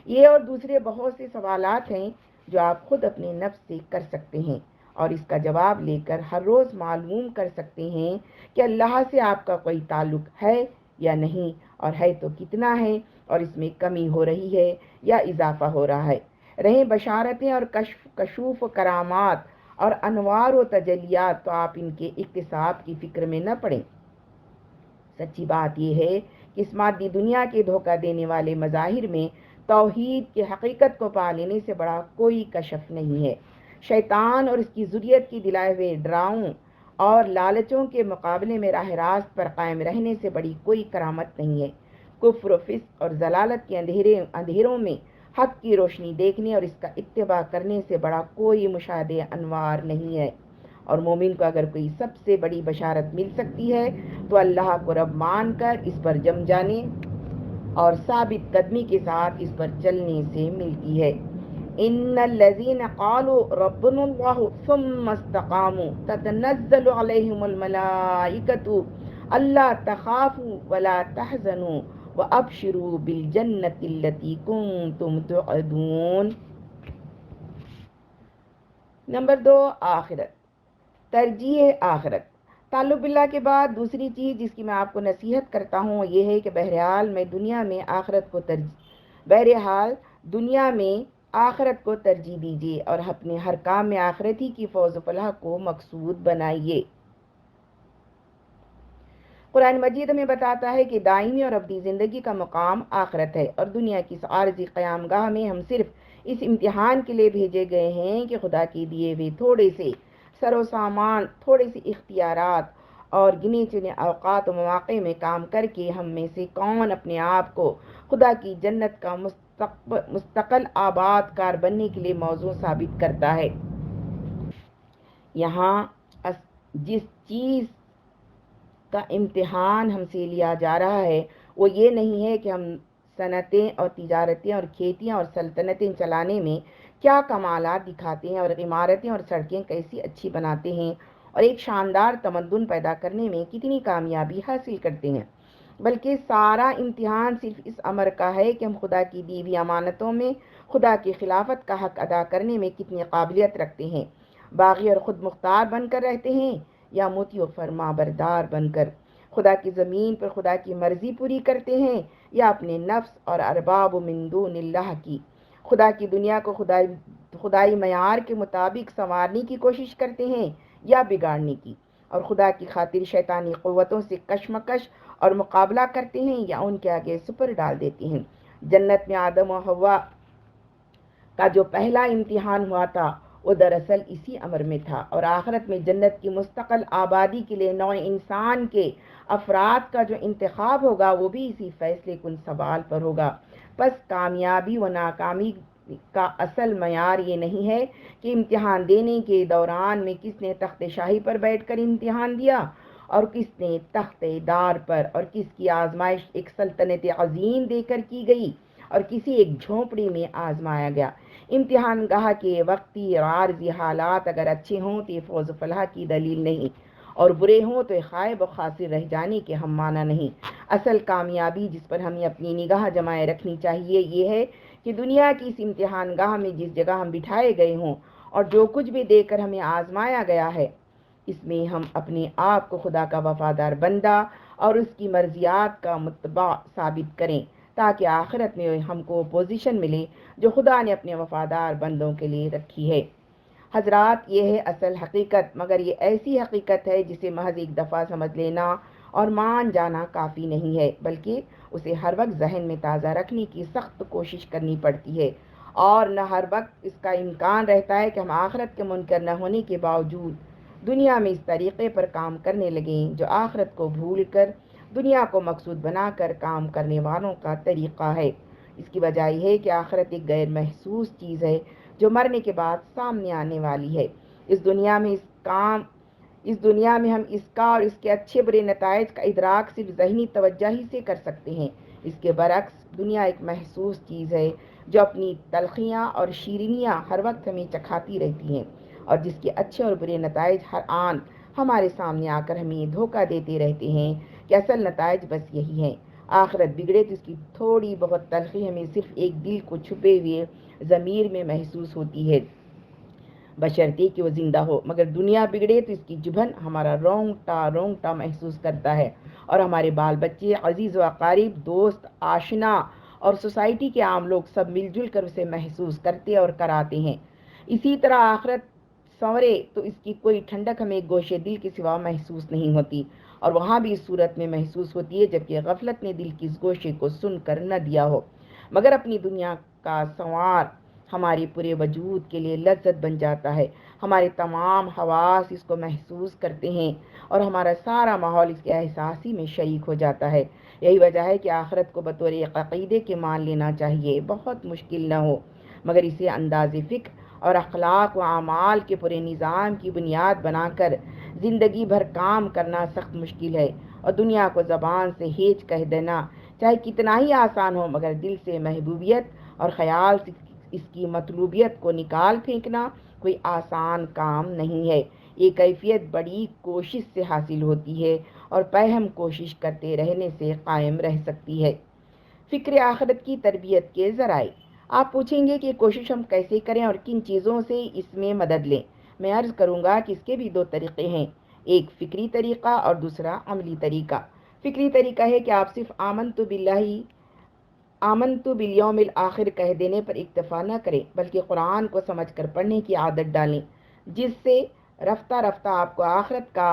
یہ اور دوسرے بہت سے سوالات ہیں جو آپ خود اپنے نفس سے کر سکتے ہیں اور اس کا جواب لے کر ہر روز معلوم کر سکتے ہیں کہ اللہ سے آپ کا کوئی تعلق ہے یا نہیں، اور ہے تو کتنا ہے، اور اس میں کمی ہو رہی ہے یا اضافہ ہو رہا ہے۔ رہیں بشارتیں اور کشوف و کرامات اور انوار و تجلیات تو آپ ان کے اکتساب کی فکر میں نہ پڑیں۔ سچی بات یہ ہے کہ اس مادی دنیا کے دھوکہ دینے والے مظاہر میں توحید کی حقیقت کو پا لینے سے بڑا کوئی کشف نہیں ہے۔ شیطان اور اس کی ذریت کی دلائے ہوئے ڈراؤں اور لالچوں کے مقابلے میں راہ راست پر قائم رہنے سے بڑی کوئی کرامت نہیں ہے۔ کفر و فسق اور ضلالت کے اندھیروں میں حق کی روشنی دیکھنے اور اس کا اتباع کرنے سے بڑا کوئی مشاہدہ انوار نہیں ہے۔ اور مومن کو اگر کوئی سب سے بڑی بشارت مل سکتی ہے تو اللہ کو رب مان کر اس پر جم جانے اور ثابت قدمی کے ساتھ اس پر چلنے سے ملتی ہے۔ ان الذين قالوا ربنا الله ثم استقاموا تتنزل عليهم الملائكة الا تخافوا ولا تحزنوا وابشروا بالجنة التي كنتم توعدون۔ نمبر 2، آخرت، ترجیح آخرت۔ تعلق باللہ کے بعد دوسری چیز جس کی میں آپ کو نصیحت کرتا ہوں وہ یہ ہے کہ بہرحال دنیا میں آخرت کو ترجیح دیجیے اور اپنے ہر کام میں آخرت ہی کی فوز و فلاح کو مقصود بنائیے۔ قرآن مجید میں بتاتا ہے کہ دائمی اور ابدی زندگی کا مقام آخرت ہے، اور دنیا کی اس عارضی قیام گاہ میں ہم صرف اس امتحان کے لیے بھیجے گئے ہیں کہ خدا کے دیے ہوئے تھوڑے سے سر و سامان، تھوڑے سے اختیارات اور گنے چنے اوقات و مواقع میں کام کر کے ہم میں سے کون اپنے آپ کو خدا کی جنت کا مستقل آباد کار بننے کے لیے موزوں ثابت کرتا ہے۔ یہاں جس چیز کا امتحان ہم سے لیا جا رہا ہے وہ یہ نہیں ہے کہ ہم صنعتیں اور تجارتیں اور کھیتیاں اور سلطنتیں چلانے میں کیا کمالات دکھاتے ہیں اور عمارتیں اور سڑکیں کیسی اچھی بناتے ہیں اور ایک شاندار تمدن پیدا کرنے میں کتنی کامیابی حاصل کرتے ہیں، بلکہ سارا امتحان صرف اس امر کا ہے کہ ہم خدا کی دی ہوئی امانتوں میں خدا کی خلافت کا حق ادا کرنے میں کتنی قابلیت رکھتے ہیں، باغی اور خود مختار بن کر رہتے ہیں یا مطیع و فرما بردار بن کر خدا کی زمین پر خدا کی مرضی پوری کرتے ہیں، یا اپنے نفس اور ارباب من دون اللہ کی خدا کی دنیا کو خدائی معیار کے مطابق سنوارنے کی کوشش کرتے ہیں یا بگاڑنے کی، اور خدا کی خاطر شیطانی قوتوں سے کشمکش اور مقابلہ کرتے ہیں یا ان کے آگے سپر ڈال دیتے ہیں۔ جنت میں آدم و حوا کا جو پہلا امتحان ہوا تھا وہ دراصل اسی امر میں تھا، اور آخرت میں جنت کی مستقل آبادی کے لیے نوع انسان کے افراد کا جو انتخاب ہوگا وہ بھی اسی فیصلے کن سوال پر ہوگا۔ پس کامیابی و ناکامی کا اصل معیار یہ نہیں ہے کہ امتحان دینے کے دوران میں کس نے تخت شاہی پر بیٹھ کر امتحان دیا اور کس نے تخت دار پر، اور کس کی آزمائش ایک سلطنت عظیم دے کر کی گئی اور کسی ایک جھونپڑی میں آزمایا گیا۔ امتحان گاہ کے وقتی اور عارضی حالات اگر اچھے ہوں تو یہ فوز و فلاح کی دلیل نہیں، اور برے ہوں تو خائب و خاسر رہ جانے کے ہم معنی نہیں۔ اصل کامیابی جس پر ہمیں اپنی نگاہ جمائے رکھنی چاہیے یہ ہے کہ دنیا کی اس امتحان گاہ میں جس جگہ ہم بٹھائے گئے ہوں اور جو کچھ بھی دے کر ہمیں آزمایا گیا ہے، اس میں ہم اپنے آپ کو خدا کا وفادار بندہ اور اس کی مرضیات کا متبع ثابت کریں، تاکہ آخرت میں ہم کو پوزیشن ملے جو خدا نے اپنے وفادار بندوں کے لیے رکھی ہے۔ حضرات، یہ ہے اصل حقیقت، مگر یہ ایسی حقیقت ہے جسے محض ایک دفعہ سمجھ لینا اور مان جانا کافی نہیں ہے، بلکہ اسے ہر وقت ذہن میں تازہ رکھنے کی سخت کوشش کرنی پڑتی ہے، اور نہ ہر وقت اس کا امکان رہتا ہے کہ ہم آخرت کے منکر نہ ہونے کے باوجود دنیا میں اس طریقے پر کام کرنے لگیں جو آخرت کو بھول کر دنیا کو مقصود بنا کر کام کرنے والوں کا طریقہ ہے۔ اس کی وجہ یہ ہے کہ آخرت ایک غیر محسوس چیز ہے جو مرنے کے بعد سامنے آنے والی ہے۔ اس دنیا میں ہم اس کا اور اس کے اچھے برے نتائج کا ادراک صرف ذہنی توجہ ہی سے کر سکتے ہیں۔ اس کے برعکس دنیا ایک محسوس چیز ہے جو اپنی تلخیاں اور شیرینیاں ہر وقت ہمیں چکھاتی رہتی ہیں، اور جس کے اچھے اور برے نتائج ہر آن ہمارے سامنے آ کر ہمیں دھوکہ دیتے رہتے ہیں کہ اصل نتائج بس یہی ہیں۔ آخرت بگڑے تو اس کی تھوڑی بہت تلخی ہمیں صرف ایک دل کو چھپے ہوئے ضمیر میں محسوس ہوتی ہے، بشرطے کہ وہ زندہ ہو، مگر دنیا بگڑے تو اس کی چبھن ہمارا رونگٹا محسوس کرتا ہے، اور ہمارے بال بچے، عزیز و اقارب، دوست، آشنا اور سوسائٹی کے عام لوگ سب مل جل کر اسے محسوس کرتے اور کراتے ہیں۔ اسی طرح آخرت سنورے تو اس کی کوئی ٹھنڈک ہمیں گوشے دل کے سوا محسوس نہیں ہوتی، اور وہاں بھی اس صورت میں محسوس ہوتی ہے جبکہ غفلت نے دل کی اس گوشے کو سن کر نہ دیا ہو، مگر اپنی دنیا کا سنوار ہمارے پورے وجود کے لیے لذت بن جاتا ہے۔ ہمارے تمام حواس اس کو محسوس کرتے ہیں اور ہمارا سارا ماحول اس کے احساسی میں شریک ہو جاتا ہے۔ یہی وجہ ہے کہ آخرت کو بطور ایک عقیدے کے مان لینا چاہیے، بہت مشکل نہ ہو، مگر اسے انداز فکر اور اخلاق و اعمال کے پورے نظام کی بنیاد بنا کر زندگی بھر کام کرنا سخت مشکل ہے، اور دنیا کو زبان سے ہیچ کہہ دینا چاہے کتنا ہی آسان ہو، مگر دل سے محبوبیت اور خیال سے اس کی مطلوبیت کو نکال پھینکنا کوئی آسان کام نہیں ہے۔ یہ کیفیت بڑی کوشش سے حاصل ہوتی ہے اور پہم کوشش کرتے رہنے سے قائم رہ سکتی ہے۔ فکر آخرت کی تربیت کے ذرائع۔ آپ پوچھیں گے کہ یہ کوشش ہم کیسے کریں اور کن چیزوں سے اس میں مدد لیں۔ میں عرض کروں گا کہ اس کے بھی دو طریقے ہیں، ایک فکری طریقہ اور دوسرا عملی طریقہ۔ فکری طریقہ ہے کہ آپ صرف آمنت بالیوم الآخر کہہ دینے پر اکتفا نہ کریں، بلکہ قرآن کو سمجھ کر پڑھنے کی عادت ڈالیں، جس سے رفتہ رفتہ آپ کو آخرت کا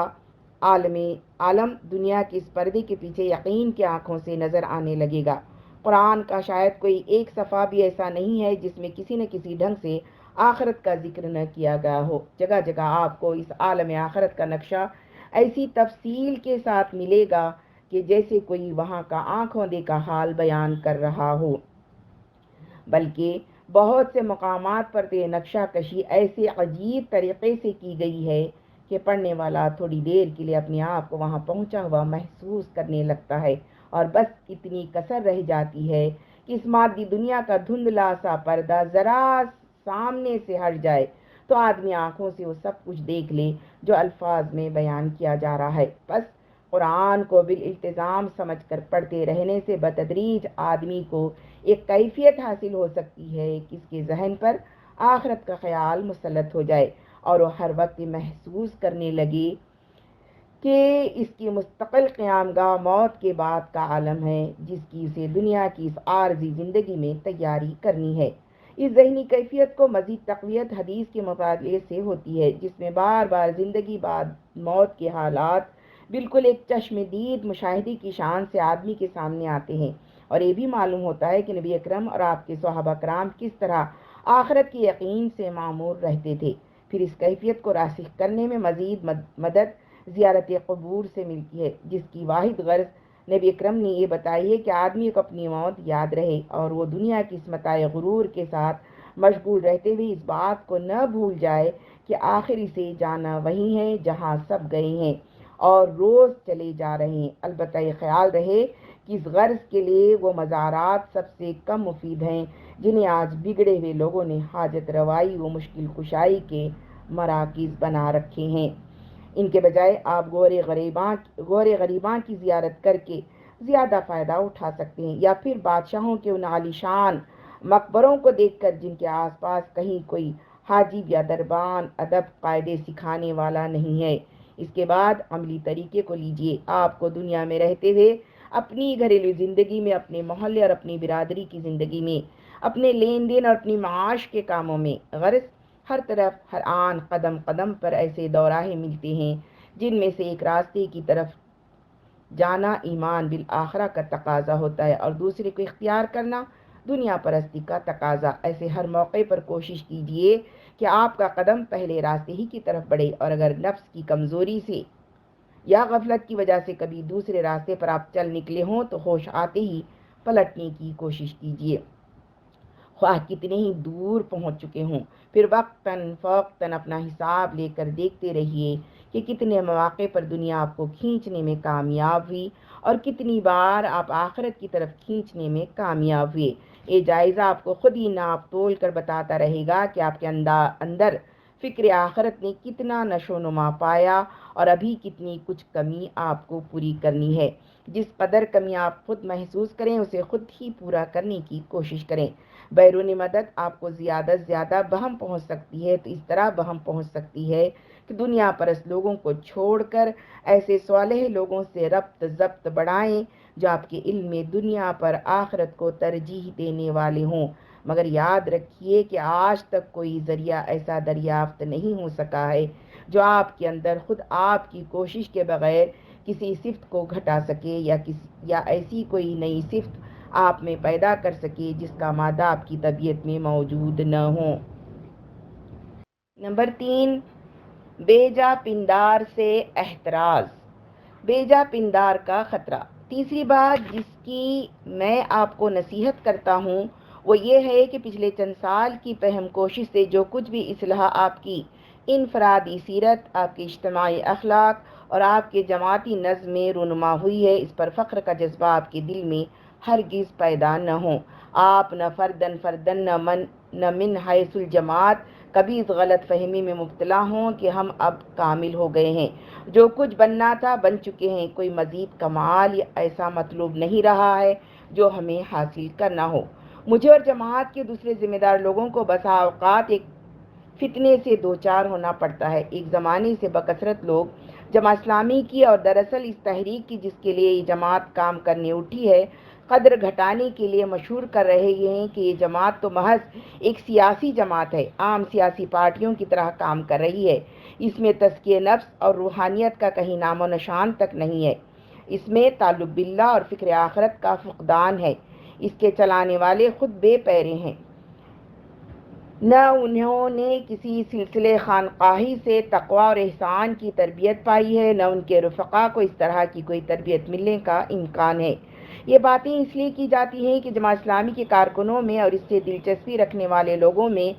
عالم دنیا کے اس پردے کے پیچھے یقین کی آنکھوں سے نظر آنے لگے گا۔ قرآن کا شاید کوئی ایک صفحہ بھی ایسا نہیں ہے جس میں کسی نہ کسی ڈھنگ سے آخرت کا ذکر نہ کیا گیا ہو۔ جگہ جگہ آپ کو اس عالم آخرت کا نقشہ ایسی تفصیل کے ساتھ ملے گا کہ جیسے کوئی وہاں کا آنکھوں دیکھا حال بیان کر رہا ہو، بلکہ بہت سے مقامات پر یہ نقشہ کشی ایسے عجیب طریقے سے کی گئی ہے کہ پڑھنے والا تھوڑی دیر کے لیے اپنے آپ کو وہاں پہنچا ہوا محسوس کرنے لگتا ہے، اور بس اتنی کسر رہ جاتی ہے کہ اس مادی دنیا کا دھندلا سا پردہ ذرا سامنے سے ہٹ جائے تو آدمی آنکھوں سے وہ سب کچھ دیکھ لے جو الفاظ میں بیان کیا جا رہا ہے۔ بس قرآن کو بالالتزام سمجھ کر پڑھتے رہنے سے بتدریج آدمی کو ایک کیفیت حاصل ہو سکتی ہے کہ اس کے ذہن پر آخرت کا خیال مسلط ہو جائے، اور وہ ہر وقت محسوس کرنے لگے کہ اس کی مستقل قیام گاہ موت کے بعد کا عالم ہے، جس کی اسے دنیا کی اس عارضی زندگی میں تیاری کرنی ہے۔ اس ذہنی کیفیت کو مزید تقویت حدیث کے مطالعے سے ہوتی ہے، جس میں بار بار زندگی بعد موت کے حالات بالکل ایک چشم دید مشاہدے کی شان سے آدمی کے سامنے آتے ہیں، اور یہ بھی معلوم ہوتا ہے کہ نبی اکرم اور آپ کے صحابہ کرام کس طرح آخرت کے یقین سے معمور رہتے تھے۔ پھر اس کیفیت کو راسخ کرنے میں مزید مدد زیارت قبور سے ملتی ہے، جس کی واحد غرض نبی اکرم نے یہ بتائی ہے کہ آدمی کو اپنی موت یاد رہے اور وہ دنیا کی اس متاع غرور کے ساتھ مشغول رہتے ہوئے اس بات کو نہ بھول جائے کہ آخر اسے جانا وہیں ہے جہاں سب گئے ہیں اور روز چلے جا رہے ہیں۔ البتہ یہ خیال رہے کہ اس غرض کے لیے وہ مزارات سب سے کم مفید ہیں جنہیں آج بگڑے ہوئے لوگوں نے حاجت روائی و مشکل کشائی کے مراکز بنا رکھے ہیں۔ ان کے بجائے آپ غور غریباں کی زیارت کر کے زیادہ فائدہ اٹھا سکتے ہیں، یا پھر بادشاہوں کے ان عالیشان مقبروں کو دیکھ کر جن کے آس پاس کہیں کوئی حاجب یا دربان ادب قاعدے سکھانے والا نہیں ہے۔ اس کے بعد عملی طریقے کو لیجئے۔ آپ کو دنیا میں رہتے ہوئے اپنی گھریلو زندگی میں، اپنے محلے اور اپنی برادری کی زندگی میں، اپنے لین دین اور اپنی معاش کے کاموں میں غرض ہر طرف ہر آن قدم قدم پر ایسے دوراہے ملتے ہیں جن میں سے ایک راستے کی طرف جانا ایمان بالآخرہ کا تقاضا ہوتا ہے اور دوسرے کو اختیار کرنا دنیا پرستی کا تقاضا۔ ایسے ہر موقع پر کوشش کیجیے کہ آپ کا قدم پہلے راستے ہی کی طرف بڑھے، اور اگر نفس کی کمزوری سے یا غفلت کی وجہ سے کبھی دوسرے راستے پر آپ چل نکلے ہوں تو ہوش آتے ہی پلٹنے کی کوشش کیجیے، خواہ کتنے ہی دور پہنچ چکے ہوں۔ پھر وقتاً فوقتاً اپنا حساب لے کر دیکھتے رہیے کہ کتنے مواقع پر دنیا آپ کو کھینچنے میں کامیاب ہوئی اور کتنی بار آپ آخرت کی طرف کھینچنے میں کامیاب ہوئے۔ یہ جائزہ آپ کو خود ہی ناپ تول کر بتاتا رہے گا کہ آپ کے اندر فکر آخرت نے کتنا نشو و نما پایا اور ابھی کتنی کچھ کمی آپ کو پوری کرنی ہے۔ جس قدر کمی آپ خود محسوس کریں اسے خود ہی پورا کرنے کی کوشش کریں۔ بیرونی مدد آپ کو زیادہ سے زیادہ بہم پہنچ سکتی ہے تو اس طرح بہم پہنچ سکتی ہے کہ دنیا پرست لوگوں کو چھوڑ کر ایسے صالح لوگوں سے ربط ضبط بڑھائیں جو آپ کے علم میں دنیا پر آخرت کو ترجیح دینے والے ہوں۔ مگر یاد رکھیے کہ آج تک کوئی ذریعہ ایسا دریافت نہیں ہو سکا ہے جو آپ کے اندر خود آپ کی کوشش کے بغیر کسی صفت کو گھٹا سکے یا ایسی کوئی نئی صفت آپ میں پیدا کر سکے جس کا مادہ آپ کی طبیعت میں موجود نہ ہو۔ نمبر 3، بیجا پندار سے احتراز۔ بیجا پندار کا خطرہ۔ تیسری بات جس کی میں آپ کو نصیحت کرتا ہوں وہ یہ ہے کہ پچھلے چند سال کی پہم کوشش سے جو کچھ بھی اصلاح آپ کی انفرادی سیرت، آپ کے اجتماعی اخلاق اور آپ کے جماعتی نظم میں رونما ہوئی ہے، اس پر فخر کا جذبہ آپ کے دل میں ہرگز پیدا نہ ہو۔ آپ نہ فردن نہ من حیث الجماعت کبھی اس غلط فہمی میں مبتلا ہوں کہ ہم اب کامل ہو گئے ہیں، جو کچھ بننا تھا بن چکے ہیں، کوئی مزید کمال یا ایسا مطلوب نہیں رہا ہے جو ہمیں حاصل کرنا ہو۔ مجھے اور جماعت کے دوسرے ذمہ دار لوگوں کو بسا اوقات ایک فتنے سے دوچار ہونا پڑتا ہے۔ ایک زمانے سے بکثرت لوگ جماعت اسلامی کی اور دراصل اس تحریک کی جس کے لیے یہ جماعت کام کرنے اٹھی ہے قدر گھٹانے کے لیے مشہور کر رہے ہیں کہ یہ جماعت تو محض ایک سیاسی جماعت ہے، عام سیاسی پارٹیوں کی طرح کام کر رہی ہے۔ اس میں تزکیہ نفس اور روحانیت کا کہیں نام و نشان تک نہیں ہے۔ اس میں تعلق باللہ اور فکر آخرت کا فقدان ہے۔ اس کے چلانے والے خود بے پیرے ہیں۔ نہ انہوں نے کسی سلسلے خانقاہی سے تقوی اور احسان کی تربیت پائی ہے، نہ ان کے رفقا کو اس طرح کی کوئی تربیت ملنے کا امکان ہے۔ یہ باتیں اس لیے کی جاتی ہیں کہ جماعت اسلامی کے کارکنوں میں اور اس سے دلچسپی رکھنے والے لوگوں میں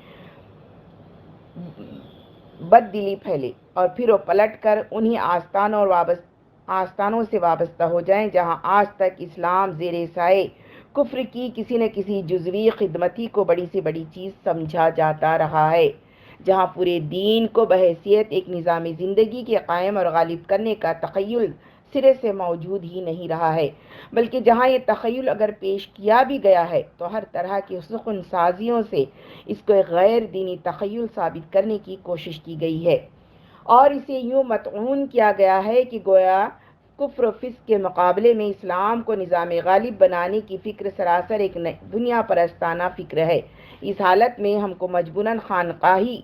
بد دلی پھیلے اور پھر وہ پلٹ کر انہی آستانوں سے وابستہ ہو جائیں جہاں آج تک اسلام زیر سائے کفر کی کسی نہ کسی جزوی خدمتی کو بڑی سے بڑی چیز سمجھا جاتا رہا ہے، جہاں پورے دین کو بحیثیت ایک نظام زندگی کے قائم اور غالب کرنے کا تخیل سرے سے موجود ہی نہیں رہا ہے، بلکہ جہاں یہ تخیل اگر پیش کیا بھی گیا ہے تو ہر طرح کی سخن سازیوں سے اس کو ایک غیر دینی تخیل ثابت کرنے کی کوشش کی گئی ہے اور اسے یوں مطعون کیا گیا ہے کہ گویا کفر و فسق کے مقابلے میں اسلام کو نظام غالب بنانے کی فکر سراسر ایک دنیا پرستانہ فکر ہے۔ اس حالت میں ہم کو مجبوراً خانقاہی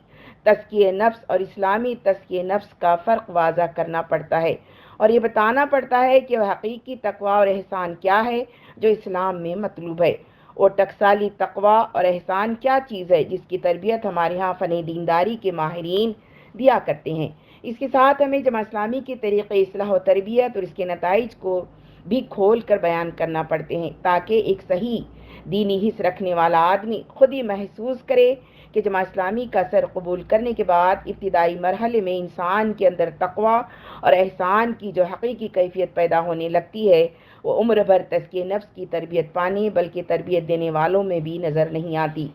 تزکیہ نفس اور اسلامی تزکیہ نفس کا فرق واضح کرنا پڑتا ہے اور یہ بتانا پڑتا ہے کہ وہ حقیقی تقوی اور احسان کیا ہے جو اسلام میں مطلوب ہے، اور ٹکسالی تقوی اور احسان کیا چیز ہے جس کی تربیت ہمارے ہاں فن دینداری کے ماہرین دیا کرتے ہیں۔ اس کے ساتھ ہمیں جماعت اسلامی کے طریقے اصلاح و تربیت اور اس کے نتائج کو بھی کھول کر بیان کرنا پڑتے ہیں تاکہ ایک صحیح دینی حس رکھنے والا آدمی خود ہی محسوس کرے کہ جماعت اسلامی کا سر قبول کرنے کے بعد ابتدائی مرحلے میں انسان کے اندر تقوی اور احسان کی جو حقیقی کیفیت پیدا ہونے لگتی ہے وہ عمر بھر تزکیہ نفس کی تربیت پانے بلکہ تربیت دینے والوں میں بھی نظر نہیں آتی۔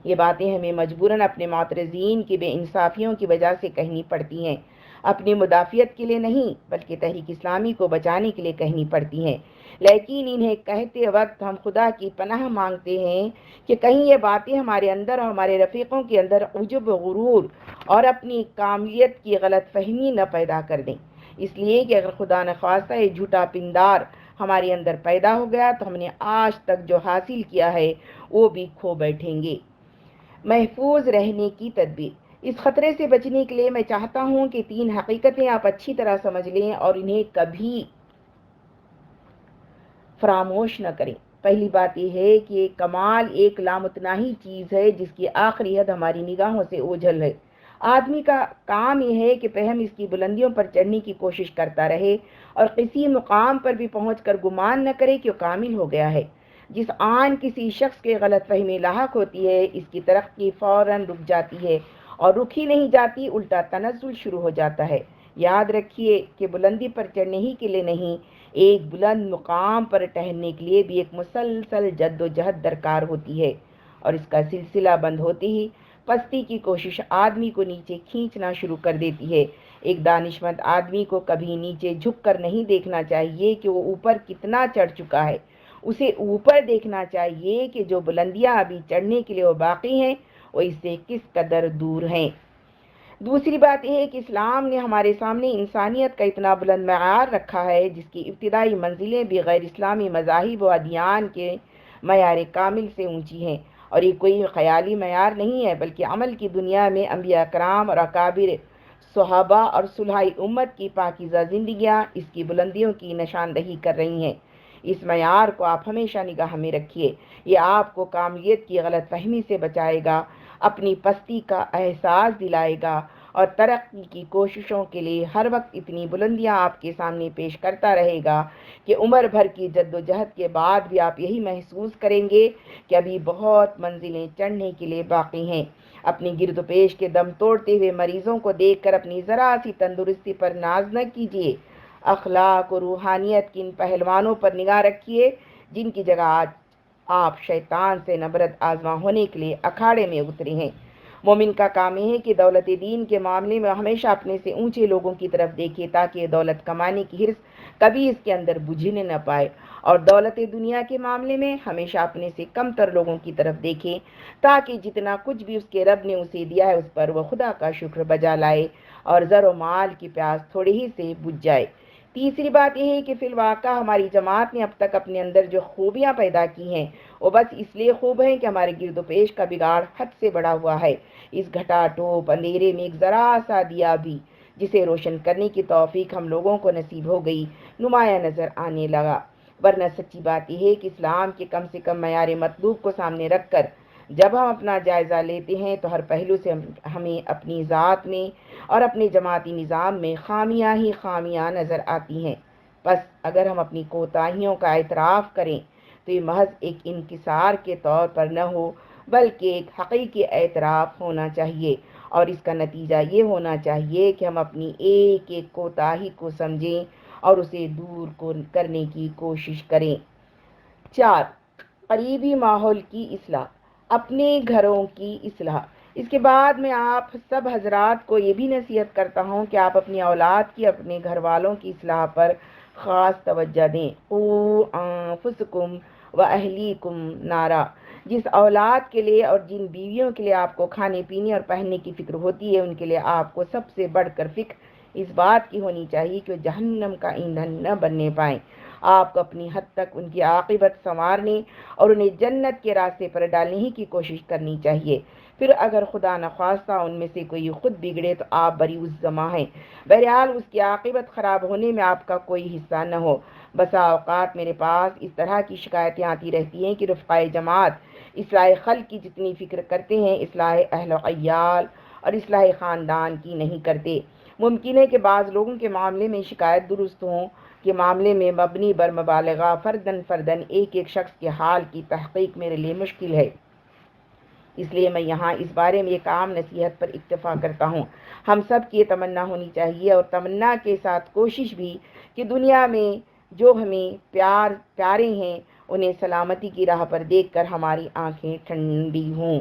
یہ باتیں ہمیں مجبوراً اپنے معترضین کی بے انصافیوں کی وجہ سے کہنی پڑتی ہیں، اپنی مدافعت کے لیے نہیں بلکہ تحریک اسلامی کو بچانے کے لیے کہنی پڑتی ہیں۔ لیکن انہیں کہتے وقت ہم خدا کی پناہ مانگتے ہیں کہ کہیں یہ باتیں ہمارے اندر اور ہمارے رفیقوں کے اندر عجب و غرور اور اپنی کاملیت کی غلط فہمی نہ پیدا کر دیں۔ اس لیے کہ اگر خدا نخواستہ یہ جھوٹا پندار ہمارے اندر پیدا ہو گیا تو ہم نے آج تک جو حاصل کیا ہے وہ بھی کھو بیٹھیں گے۔ محفوظ رہنے کی تدبیر۔ اس خطرے سے بچنے کے لیے میں چاہتا ہوں کہ 3 حقیقتیں آپ اچھی طرح سمجھ لیں اور انہیں کبھی فراموش نہ کریں۔ پہلی بات یہ ہے کہ کمال ایک لامتناہی چیز ہے جس کی آخری حد ہماری نگاہوں سے اوجھل ہے۔ آدمی کا کام یہ ہے کہ پہم اس کی بلندیوں پر چڑھنے کی کوشش کرتا رہے اور کسی مقام پر بھی پہنچ کر گمان نہ کرے کہ وہ کامل ہو گیا ہے۔ جس آن کسی شخص کے غلط فہمی لاحق ہوتی ہے اس کی ترقی فوراً رک جاتی ہے اور رک ہی نہیں جاتی، الٹا تنزل شروع ہو جاتا ہے۔ یاد رکھیے کہ بلندی پر چڑھنے ہی کے لیے نہیں، ایک بلند مقام پر ٹہلنے کے لیے بھی ایک مسلسل جد و جہد درکار ہوتی ہے، اور اس کا سلسلہ بند ہوتے ہی پستی کی کوشش آدمی کو نیچے کھینچنا شروع کر دیتی ہے۔ ایک دانشمند آدمی کو کبھی نیچے جھک کر نہیں دیکھنا چاہیے کہ وہ اوپر کتنا چڑھ چکا ہے، اسے اوپر دیکھنا چاہیے کہ جو بلندیاں ابھی چڑھنے کے لیے وہ باقی ہیں وہ اس سے کس قدر دور ہیں۔ دوسری بات یہ ہے کہ اسلام نے ہمارے سامنے انسانیت کا اتنا بلند معیار رکھا ہے جس کی ابتدائی منزلیں بھی غیر اسلامی مذاہب و ادیان کے معیار کامل سے اونچی ہیں، اور یہ کوئی خیالی معیار نہیں ہے بلکہ عمل کی دنیا میں انبیاء کرام اور اکابر صحابہ اور صلحاء امت کی پاکیزہ زندگیاں اس کی بلندیوں کی نشاندہی کر رہی ہیں۔ اس معیار کو آپ ہمیشہ نگاہ میں رکھیے، یہ آپ کو کاملیت کی غلط فہمی سے بچائے گا، اپنی پستی کا احساس دلائے گا اور ترقی کی کوششوں کے لیے ہر وقت اتنی بلندیاں آپ کے سامنے پیش کرتا رہے گا کہ عمر بھر کی جد و جہد کے بعد بھی آپ یہی محسوس کریں گے کہ ابھی بہت منزلیں چڑھنے کے لیے باقی ہیں۔ اپنی گرد و پیش کے دم توڑتے ہوئے مریضوں کو دیکھ کر اپنی ذرا سی تندرستی پر ناز نہ کیجیے۔ اخلاق و روحانیت کی ان پہلوانوں پر نگاہ رکھیے جن کی جگہ آج آپ شیطان سے نبرد آزما ہونے کے لیے اکھاڑے میں اترے ہیں۔ مومن کا کام یہ ہے کہ دولت دین کے معاملے میں ہمیشہ اپنے سے اونچے لوگوں کی طرف دیکھے تاکہ یہ دولت کمانے کی حرص کبھی اس کے اندر بجھنے نہ پائے، اور دولت دنیا کے معاملے میں ہمیشہ اپنے سے کم تر لوگوں کی طرف دیکھے تاکہ جتنا کچھ بھی اس کے رب نے اسے دیا ہے اس پر وہ خدا کا شکر بجا لائے اور زر و مال کی پیاس تھوڑے ہی سے بجھ جائے۔ تیسری بات یہ ہے کہ فی الواقع ہماری جماعت نے اب تک اپنے اندر جو خوبیاں پیدا کی ہیں وہ بس اس لیے خوب ہیں کہ ہمارے گرد و پیش کا بگاڑ حد سے بڑا ہوا ہے۔ اس گھٹا ٹوپ اندھیرے میں ایک ذرا سا دیا بھی جسے روشن کرنے کی توفیق ہم لوگوں کو نصیب ہو گئی نمایاں نظر آنے لگا، ورنہ سچی بات یہ ہے کہ اسلام کے کم سے کم معیار مطلوب کو سامنے رکھ کر جب ہم اپنا جائزہ لیتے ہیں تو ہر پہلو سے ہمیں اپنی ذات میں اور اپنے جماعتی نظام میں خامیاں ہی خامیاں نظر آتی ہیں۔ بس اگر ہم اپنی کوتاہیوں کا اعتراف کریں تو یہ محض ایک انکسار کے طور پر نہ ہو بلکہ ایک حقیقی اعتراف ہونا چاہیے، اور اس کا نتیجہ یہ ہونا چاہیے کہ ہم اپنی ایک ایک کوتاہی کو سمجھیں اور اسے دور کرنے کی کوشش کریں۔ 4. قریبی ماحول کی اصلاح، اپنے گھروں کی اصلاح۔ اس کے بعد میں آپ سب حضرات کو یہ بھی نصیحت کرتا ہوں کہ آپ اپنی اولاد کی، اپنے گھر والوں کی اصلاح پر خاص توجہ دیں۔ قُوا أَنفُسَكُمْ وَأَهْلِيكُمْ نارا۔ جس اولاد کے لیے اور جن بیویوں کے لیے آپ کو کھانے پینے اور پہننے کی فکر ہوتی ہے ان کے لیے آپ کو سب سے بڑھ کر فکر اس بات کی ہونی چاہیے کہ وہ جہنم کا ایندھن نہ بننے پائیں۔ آپ کو اپنی حد تک ان کی عاقبت سنوارنے اور انہیں جنت کے راستے پر ڈالنے ہی کی کوشش کرنی چاہیے۔ پھر اگر خدا نخواستہ ان میں سے کوئی خود بگڑے تو آپ بری الذمہ ہیں، بہرحال اس کی عاقبت خراب ہونے میں آپ کا کوئی حصہ نہ ہو۔ بسا اوقات میرے پاس اس طرح کی شکایتیں آتی رہتی ہیں کہ رفقائے جماعت اصلاح خلق کی جتنی فکر کرتے ہیں اصلاح اہل و عیال اور اصلاح خاندان کی نہیں کرتے۔ ممکن ہے کہ بعض لوگوں کے معاملے میں شکایت درست ہوں کے معاملے میں مبنی بر مبالغہ فردن ایک ایک شخص کے حال کی تحقیق میرے لیے مشکل ہے، اس لیے میں یہاں اس بارے میں ایک عام نصیحت پر اکتفا کرتا ہوں۔ ہم سب کی یہ تمنا ہونی چاہیے اور تمنا کے ساتھ کوشش بھی کہ دنیا میں جو ہمیں پیارے ہیں انہیں سلامتی کی راہ پر دیکھ کر ہماری آنکھیں ٹھنڈی ہوں۔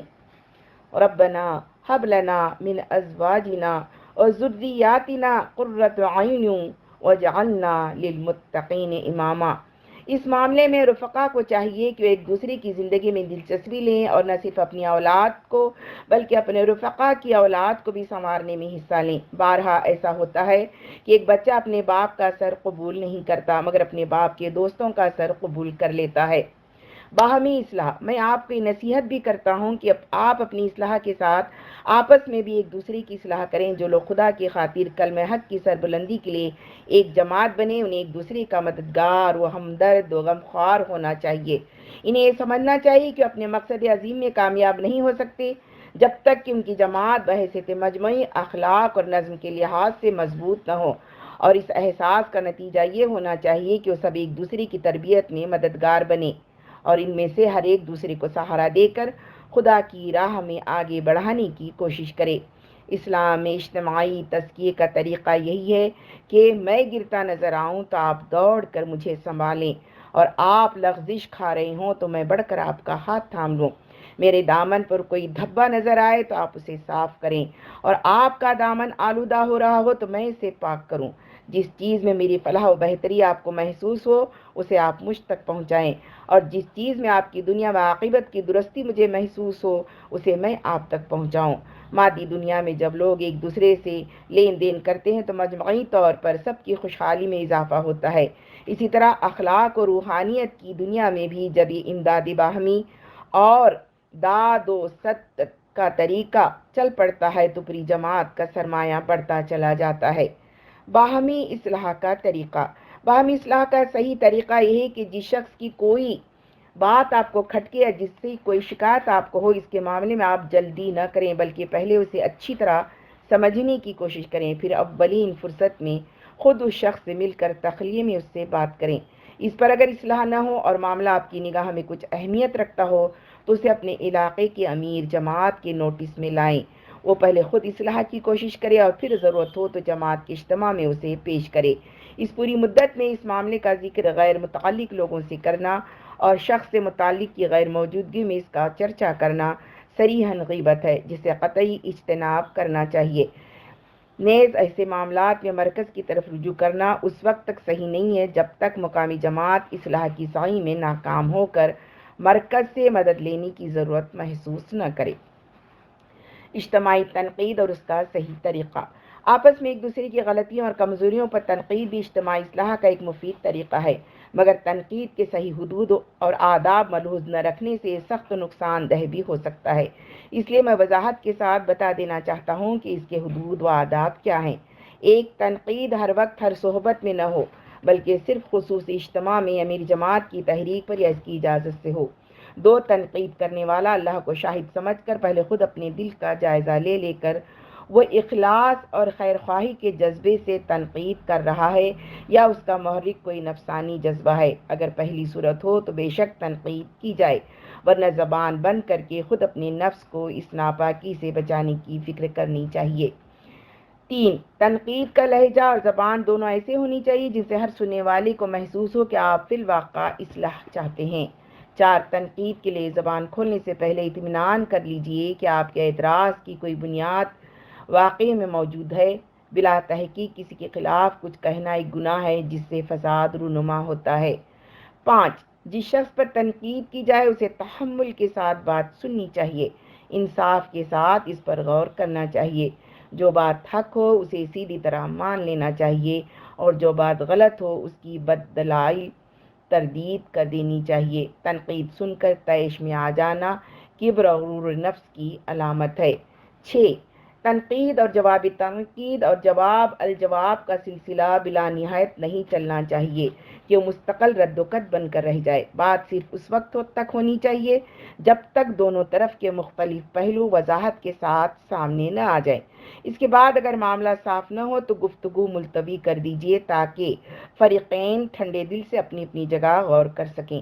ربنا ہب لنا من ازواجنا وذریاتنا قرۃ اعین واجعلنا للمتقین اماما۔ اس معاملے میں رفقا کو چاہیے کہ وہ ایک دوسرے کی زندگی میں دلچسپی لیں اور نہ صرف اپنی اولاد کو بلکہ اپنے رفقا کی اولاد کو بھی سنوارنے میں حصہ لیں۔ بارہا ایسا ہوتا ہے کہ ایک بچہ اپنے باپ کا اثر قبول نہیں کرتا مگر اپنے باپ کے دوستوں کا اثر قبول کر لیتا ہے۔ باہمی اصلاح، میں آپ کو یہ نصیحت بھی کرتا ہوں کہ آپ اپنی اصلاح کے ساتھ آپس میں بھی ایک دوسرے کی اصلاح کریں۔ جو لوگ خدا کی خاطر کلمہ حق کی سربلندی کے لیے ایک جماعت بنے، انہیں ایک دوسرے کا مددگار و ہمدرد و غمخوار ہونا چاہیے۔ انہیں یہ سمجھنا چاہیے کہ اپنے مقصد عظیم میں کامیاب نہیں ہو سکتے جب تک کہ ان کی جماعت بحیثیت مجموعی اخلاق اور نظم کے لحاظ سے مضبوط نہ ہو، اور اس احساس کا نتیجہ یہ ہونا چاہیے کہ وہ سب ایک دوسرے کی تربیت میں مددگار بنے اور ان میں سے ہر ایک دوسرے کو سہارا دے کر خدا کی راہ میں آگے بڑھانے کی کوشش کرے۔ اسلام میں اجتماعی تزکیے کا طریقہ یہی ہے کہ میں گرتا نظر آؤں تو آپ دوڑ کر مجھے سنبھالیں، اور آپ لغزش کھا رہے ہوں تو میں بڑھ کر آپ کا ہاتھ تھام لوں۔ میرے دامن پر کوئی دھبا نظر آئے تو آپ اسے صاف کریں، اور آپ کا دامن آلودہ ہو رہا ہو تو میں اسے پاک کروں۔ جس چیز میں میری فلاح و بہتری آپ کو محسوس ہو اسے آپ مجھ تک پہنچائیں، اور جس چیز میں آپ کی دنیا و عاقبت کی درستی مجھے محسوس ہو اسے میں آپ تک پہنچاؤں۔ مادی دنیا میں جب لوگ ایک دوسرے سے لین دین کرتے ہیں تو مجموعی طور پر سب کی خوشحالی میں اضافہ ہوتا ہے۔ اسی طرح اخلاق و روحانیت کی دنیا میں بھی جب یہ امداد باہمی اور داد و ست کا طریقہ چل پڑتا ہے تو پوری جماعت کا سرمایہ بڑھتا چلا جاتا ہے۔ باہمی اصلاح کا طریقہ، باہمی اصلاح کا صحیح طریقہ یہ ہے کہ جس شخص کی کوئی بات آپ کو کھٹکے یا جس سے کوئی شکایت آپ کو ہو، اس کے معاملے میں آپ جلدی نہ کریں بلکہ پہلے اسے اچھی طرح سمجھنے کی کوشش کریں، پھر اولین فرصت میں خود اس شخص سے مل کر تخلیے میں اس سے بات کریں۔ اس پر اگر اصلاح نہ ہو اور معاملہ آپ کی نگاہ میں کچھ اہمیت رکھتا ہو تو اسے اپنے علاقے کے امیر جماعت کے نوٹس میں لائیں۔ وہ پہلے خود اصلاح کی کوشش کرے اور پھر ضرورت ہو تو جماعت کے اجتماع میں اسے پیش کرے۔ اس پوری مدت میں اس معاملے کا ذکر غیر متعلق لوگوں سے کرنا اور شخص سے متعلق کی غیر موجودگی میں اس کا چرچا کرنا صریحاً غیبت ہے، جسے قطعی اجتناب کرنا چاہیے۔ نیز ایسے معاملات میں مرکز کی طرف رجوع کرنا اس وقت تک صحیح نہیں ہے جب تک مقامی جماعت اصلاح کی سعی میں ناکام ہو کر مرکز سے مدد لینے کی ضرورت محسوس نہ کرے۔ اجتماعی تنقید اور اس کا صحیح طریقہ، آپس میں ایک دوسرے کی غلطیوں اور کمزوریوں پر تنقید بھی اجتماعی اصلاح کا ایک مفید طریقہ ہے، مگر تنقید کے صحیح حدود اور آداب ملحوظ نہ رکھنے سے سخت نقصان دہ بھی ہو سکتا ہے۔ اس لیے میں وضاحت کے ساتھ بتا دینا چاہتا ہوں کہ اس کے حدود و آداب کیا ہیں۔ ایک، تنقید ہر وقت ہر صحبت میں نہ ہو بلکہ صرف خصوصی اجتماع میں امیر جماعت کی تحریک پر یا اس کی اجازت سے ہو۔ دو، تنقید کرنے والا اللہ کو شاہد سمجھ کر پہلے خود اپنے دل کا جائزہ لے کر وہ اخلاص اور خیر خواہی کے جذبے سے تنقید کر رہا ہے یا اس کا محرک کوئی نفسانی جذبہ ہے۔ اگر پہلی صورت ہو تو بے شک تنقید کی جائے، ورنہ زبان بند کر کے خود اپنے نفس کو اس ناپاکی سے بچانے کی فکر کرنی چاہیے۔ تین، تنقید کا لہجہ اور زبان دونوں ایسے ہونی چاہیے جن سے ہر سننے والے کو محسوس ہو کہ آپ فی الواقع اصلاح چاہتے ہیں۔ چار، تنقید کے لیے زبان کھولنے سے پہلے اطمینان کر لیجئے کہ آپ کے اعتراض کی کوئی بنیاد واقعے میں موجود ہے۔ بلا تحقیق کسی کے خلاف کچھ کہنا ایک گناہ ہے جس سے فساد رونما ہوتا ہے۔ پانچ، جس شخص پر تنقید کی جائے اسے تحمل کے ساتھ بات سننی چاہیے، انصاف کے ساتھ اس پر غور کرنا چاہیے۔ جو بات حق ہو اسے سیدھی طرح مان لینا چاہیے اور جو بات غلط ہو اس کی بددلائل تردید کر دینی چاہیے۔ تنقید سن کر طیش میں آ جانا کبر اور غرور نفس کی علامت ہے۔ 6، تنقید اور جواب تنقید اور جواب الجواب کا سلسلہ بلا نہایت نہیں چلنا چاہیے کہ وہ مستقل رد و کت بن کر رہ جائے۔ بات صرف اس وقت تک ہونی چاہیے جب تک دونوں طرف کے مختلف پہلو وضاحت کے ساتھ سامنے نہ آ جائیں۔ اس کے بعد اگر معاملہ صاف نہ ہو تو گفتگو ملتوی کر دیجیے تاکہ فریقین ٹھنڈے دل سے اپنی اپنی جگہ غور کر سکیں۔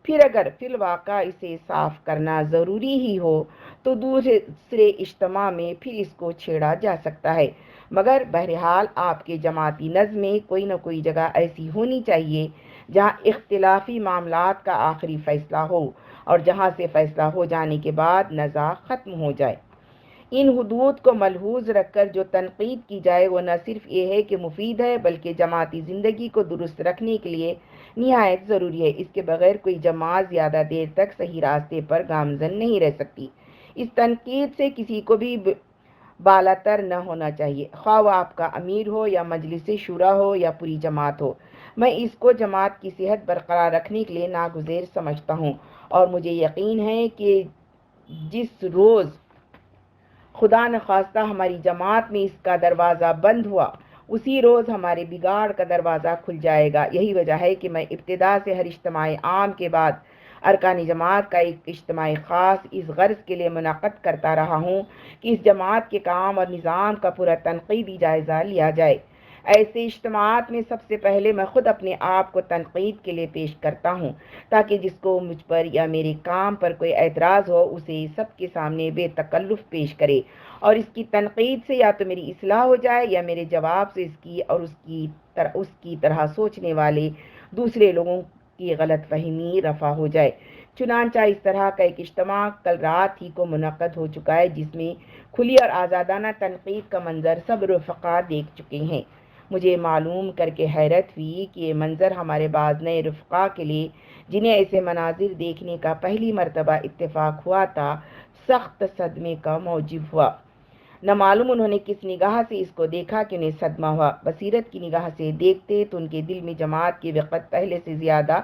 پھر اگر فی الواقع اسے صاف کرنا ضروری ہی ہو تو دوسرے اجتماع میں پھر اس کو چھیڑا جا سکتا ہے، مگر بہرحال آپ کے جماعتی نظم میں کوئی نہ کوئی جگہ ایسی ہونی چاہیے جہاں اختلافی معاملات کا آخری فیصلہ ہو اور جہاں سے فیصلہ ہو جانے کے بعد نزاع ختم ہو جائے۔ ان حدود کو ملحوظ رکھ کر جو تنقید کی جائے وہ نہ صرف یہ ہے کہ مفید ہے بلکہ جماعتی زندگی کو درست رکھنے کے لیے نہایت ضروری ہے۔ اس کے بغیر کوئی جماعت زیادہ دیر تک صحیح راستے پر گامزن نہیں رہ سکتی۔ اس تنقید سے کسی کو بھی بالاتر نہ ہونا چاہیے، خواہ وہ آپ کا امیر ہو یا مجلس شورا ہو یا پوری جماعت ہو۔ میں اس کو جماعت کی صحت برقرار رکھنے کے لیے ناگزیر سمجھتا ہوں، اور مجھے یقین ہے کہ جس روز خدا نخواستہ ہماری جماعت میں اس کا دروازہ بند ہوا، اسی روز ہمارے بگاڑ کا دروازہ کھل جائے گا۔ یہی وجہ ہے کہ میں ابتدا سے ہر اجتماع عام کے بعد ارکان جماعت کا ایک اجتماع خاص اس غرض کے لیے منعقد کرتا رہا ہوں کہ اس جماعت کے کام اور نظام کا پورا تنقیدی جائزہ لیا جائے۔ ایسے اجتماعات میں سب سے پہلے میں خود اپنے آپ کو تنقید کے لیے پیش کرتا ہوں، تاکہ جس کو مجھ پر یا میرے کام پر کوئی اعتراض ہو اسے سب کے سامنے بے تکلف پیش کرے، اور اس کی تنقید سے یا تو میری اصلاح ہو جائے یا میرے جواب سے اس کی اور اس کی طرح سوچنے والے دوسرے لوگوں کی غلط فہمی رفع ہو جائے۔ چنانچہ اس طرح کا ایک اجتماع کل رات ہی کو منعقد ہو چکا ہے، جس میں کھلی اور آزادانہ تنقید کا منظر سب رفقا دیکھ چکے ہیں۔ مجھے معلوم کر کے حیرت ہوئی کہ یہ منظر ہمارے بعض نئے رفقا کے لیے، جنہیں ایسے مناظر دیکھنے کا پہلی مرتبہ اتفاق ہوا تھا، سخت صدمے کا موجب ہوا۔ نہ معلوم انہوں نے کس نگاہ سے اس کو دیکھا کہ انہیں صدمہ ہوا۔ بصیرت کی نگاہ سے دیکھتے تو ان کے دل میں جماعت کی وقت پہلے سے زیادہ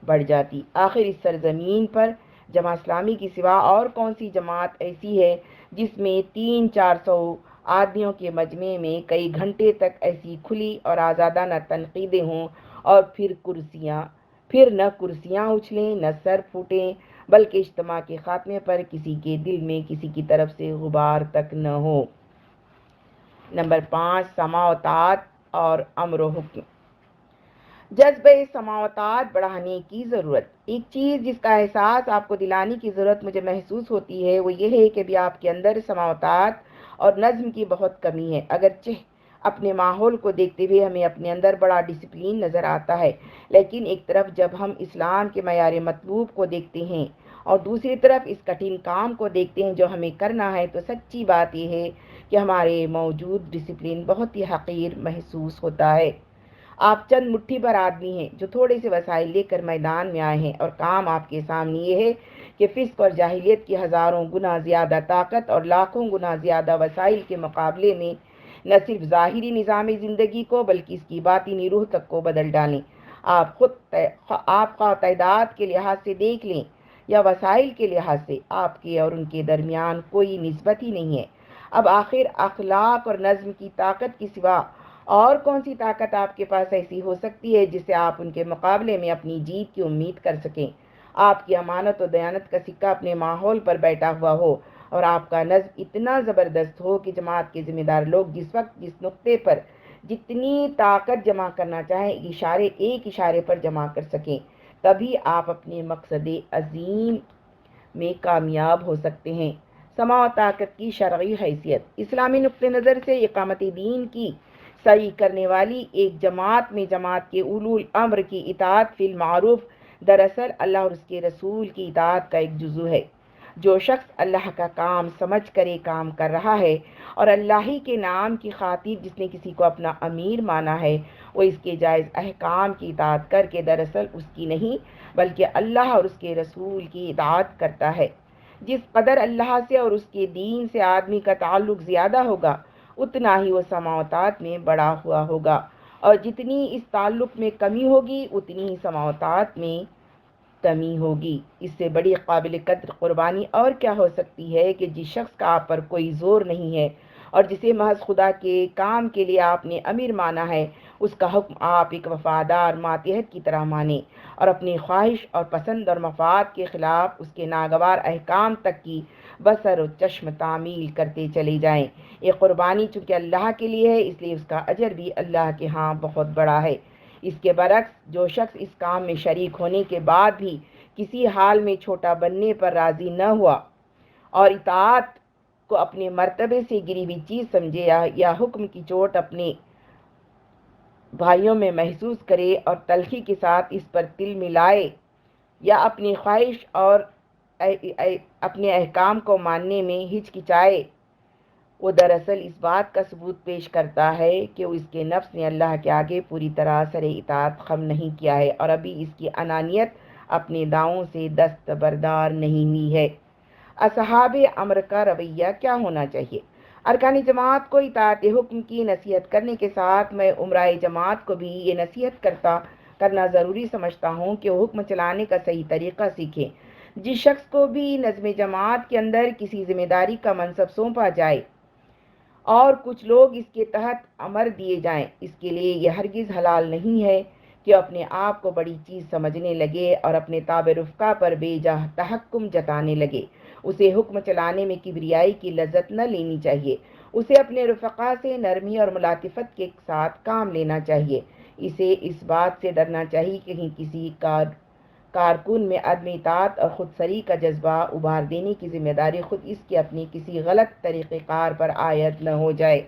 بڑھ جاتی۔ آخر اس سرزمین پر جماعت اسلامی کی سوا اور کون سی جماعت ایسی ہے جس میں 300-400 آدمیوں کے مجمع میں کئی گھنٹے تک ایسی کھلی اور آزادانہ تنقیدیں ہوں، اور پھر نہ کرسیاں اچھلیں نہ سر پھوٹیں، بلکہ اجتماع کے خاتمے پر کسی کے دل میں کسی کی طرف سے غبار تک نہ ہو۔ نمبر 5، سماع و طاعت اور امر و حکم۔ جذبہ سماع و طاعت بڑھانے کی ضرورت۔ ایک چیز جس کا احساس آپ کو دلانے کی ضرورت مجھے محسوس ہوتی ہے، وہ یہ ہے کہ بھی آپ کے اندر سماع و طاعت اور نظم کی بہت کمی ہے۔ اگرچہ اپنے ماحول کو دیکھتے ہوئے ہمیں اپنے اندر بڑا ڈسپلین نظر آتا ہے، لیکن ایک طرف جب ہم اسلام کے معیار مطلوب کو دیکھتے ہیں اور دوسری طرف اس کٹھن کام کو دیکھتے ہیں جو ہمیں کرنا ہے، تو سچی بات یہ ہے کہ ہمارے موجود ڈسپلین بہت ہی حقیر محسوس ہوتا ہے۔ آپ چند مٹھی بھر آدمی ہیں جو تھوڑے سے وسائل لے کر میدان میں آئے ہیں، اور کام آپ کے سامنے یہ ہے کہ فسق اور جاہلیت کی ہزاروں گنا زیادہ طاقت اور لاکھوں گنا زیادہ وسائل کے مقابلے میں نہ صرف ظاہری نظام زندگی کو بلکہ اس کی باطنی روح تک کو بدل ڈالیں۔ آپ خواہ تعداد کے لحاظ سے دیکھ لیں یا وسائل کے لحاظ سے، آپ کے اور ان کے درمیان کوئی نسبت ہی نہیں ہے۔ اب آخر اخلاق اور نظم کی طاقت کی سوا اور کون سی طاقت آپ کے پاس ایسی ہو سکتی ہے جس سے آپ ان کے مقابلے میں اپنی جیت کی امید کر سکیں؟ آپ کی امانت و دیانت کا سکہ اپنے ماحول پر بیٹھا ہوا ہو، اور آپ کا نظم اتنا زبردست ہو کہ جماعت کے ذمہ دار لوگ جس وقت جس نقطے پر جتنی طاقت جمع کرنا چاہیں ایک اشارے پر جمع کر سکیں، تبھی آپ اپنے مقصد عظیم میں کامیاب ہو سکتے ہیں۔ سماع و طاقت کی شرعی حیثیت۔ اسلامی نقطہ نظر سے اقامت دین کی سعی کرنے والی ایک جماعت میں جماعت کے اولو الامر کی اطاعت فی المعروف دراصل اللہ اور اس کے رسول کی اطاعت کا ایک جزو ہے۔ جو شخص اللہ کا کام سمجھ کر یہ کام کر رہا ہے، اور اللہ ہی کے نام کی خاطر جس نے کسی کو اپنا امیر مانا ہے، وہ اس کے جائز احکام کی اطاعت کر کے دراصل اس کی نہیں بلکہ اللہ اور اس کے رسول کی اطاعت کرتا ہے۔ جس قدر اللہ سے اور اس کے دین سے آدمی کا تعلق زیادہ ہوگا، اتنا ہی وہ سماع و طاعت میں بڑا ہوا ہوگا، اور جتنی اس تعلق میں کمی ہوگی اتنی ہی سماع و طاعت میں کمی ہوگی۔ اس سے بڑی قابل قدر قربانی اور کیا ہو سکتی ہے کہ جس شخص کا آپ پر کوئی زور نہیں ہے اور جسے محض خدا کے کام کے لیے آپ نے امیر مانا ہے، اس کا حکم آپ ایک وفادار ماتحت کی طرح مانیں، اور اپنی خواہش اور پسند اور مفاد کے خلاف اس کے ناگوار احکام تک کی بصر و چشم تعمیل کرتے چلے جائیں۔ یہ قربانی چونکہ اللہ کے لیے ہے، اس لیے اس کا اجر بھی اللہ کے ہاں بہت بڑا ہے۔ اس کے برعکس جو شخص اس کام میں شریک ہونے کے بعد بھی کسی حال میں چھوٹا بننے پر راضی نہ ہوا اور اطاعت کو اپنے مرتبے سے گری ہوئی چیز سمجھے یا حکم کی چوٹ اپنے بھائیوں میں محسوس کرے اور تلخی کے ساتھ اس پر تل ملائے، یا اپنی خواہش اور اپنے احکام کو ماننے میں ہچکچائے، وہ دراصل اس بات کا ثبوت پیش کرتا ہے کہ اس کے نفس نے اللہ کے آگے پوری طرح سر اطاعت خم نہیں کیا ہے اور ابھی اس کی انانیت اپنے داؤں سے دستبردار نہیں ہوئی ہے۔ اصحاب امر کا رویہ کیا ہونا چاہیے؟ ارکان جماعت کو اطاعت حکم کی نصیحت کرنے کے ساتھ میں عمرائے جماعت کو بھی یہ نصیحت کرنا ضروری سمجھتا ہوں کہ وہ حکم چلانے کا صحیح طریقہ سیکھیں۔ جس شخص کو بھی نظم جماعت کے اندر کسی ذمہ داری کا منصب سونپا جائے اور کچھ لوگ اس کے تحت امر دیے جائیں، اس کے لیے یہ ہرگز حلال نہیں ہے کہ اپنے آپ کو بڑی چیز سمجھنے لگے اور اپنے تابع رفقا پر بے جا تحکم جتانے لگے۔ اسے حکم چلانے میں کبریائی کی لذت نہ لینی چاہیے۔ اسے اپنے رفقا سے نرمی اور ملاطفت کے ساتھ کام لینا چاہیے۔ اسے اس بات سے ڈرنا چاہیے کہ کہیں کسی کارکن میں عدم اطاعت اور خودسری کا جذبہ ابھار دینے کی ذمہ داری خود اس کے اپنے کسی غلط طریقہ کار پر عائد نہ ہو جائے۔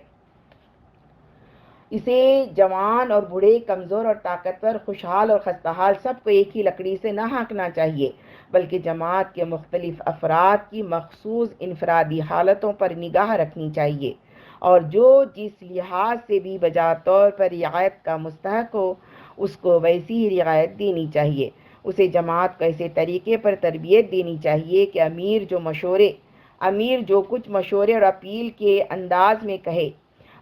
اسے جوان اور بوڑھے، کمزور اور طاقتور، خوشحال اور خستحال سب کو ایک ہی لکڑی سے نہ ہانکنا چاہیے، بلکہ جماعت کے مختلف افراد کی مخصوص انفرادی حالتوں پر نگاہ رکھنی چاہیے اور جو جس لحاظ سے بھی بجا طور پر رعایت کا مستحق ہو اس کو ویسی ہی رعایت دینی چاہیے۔ اسے جماعت کو ایسے طریقے پر تربیت دینی چاہیے کہ امیر جو کچھ مشورے اور اپیل کے انداز میں کہے،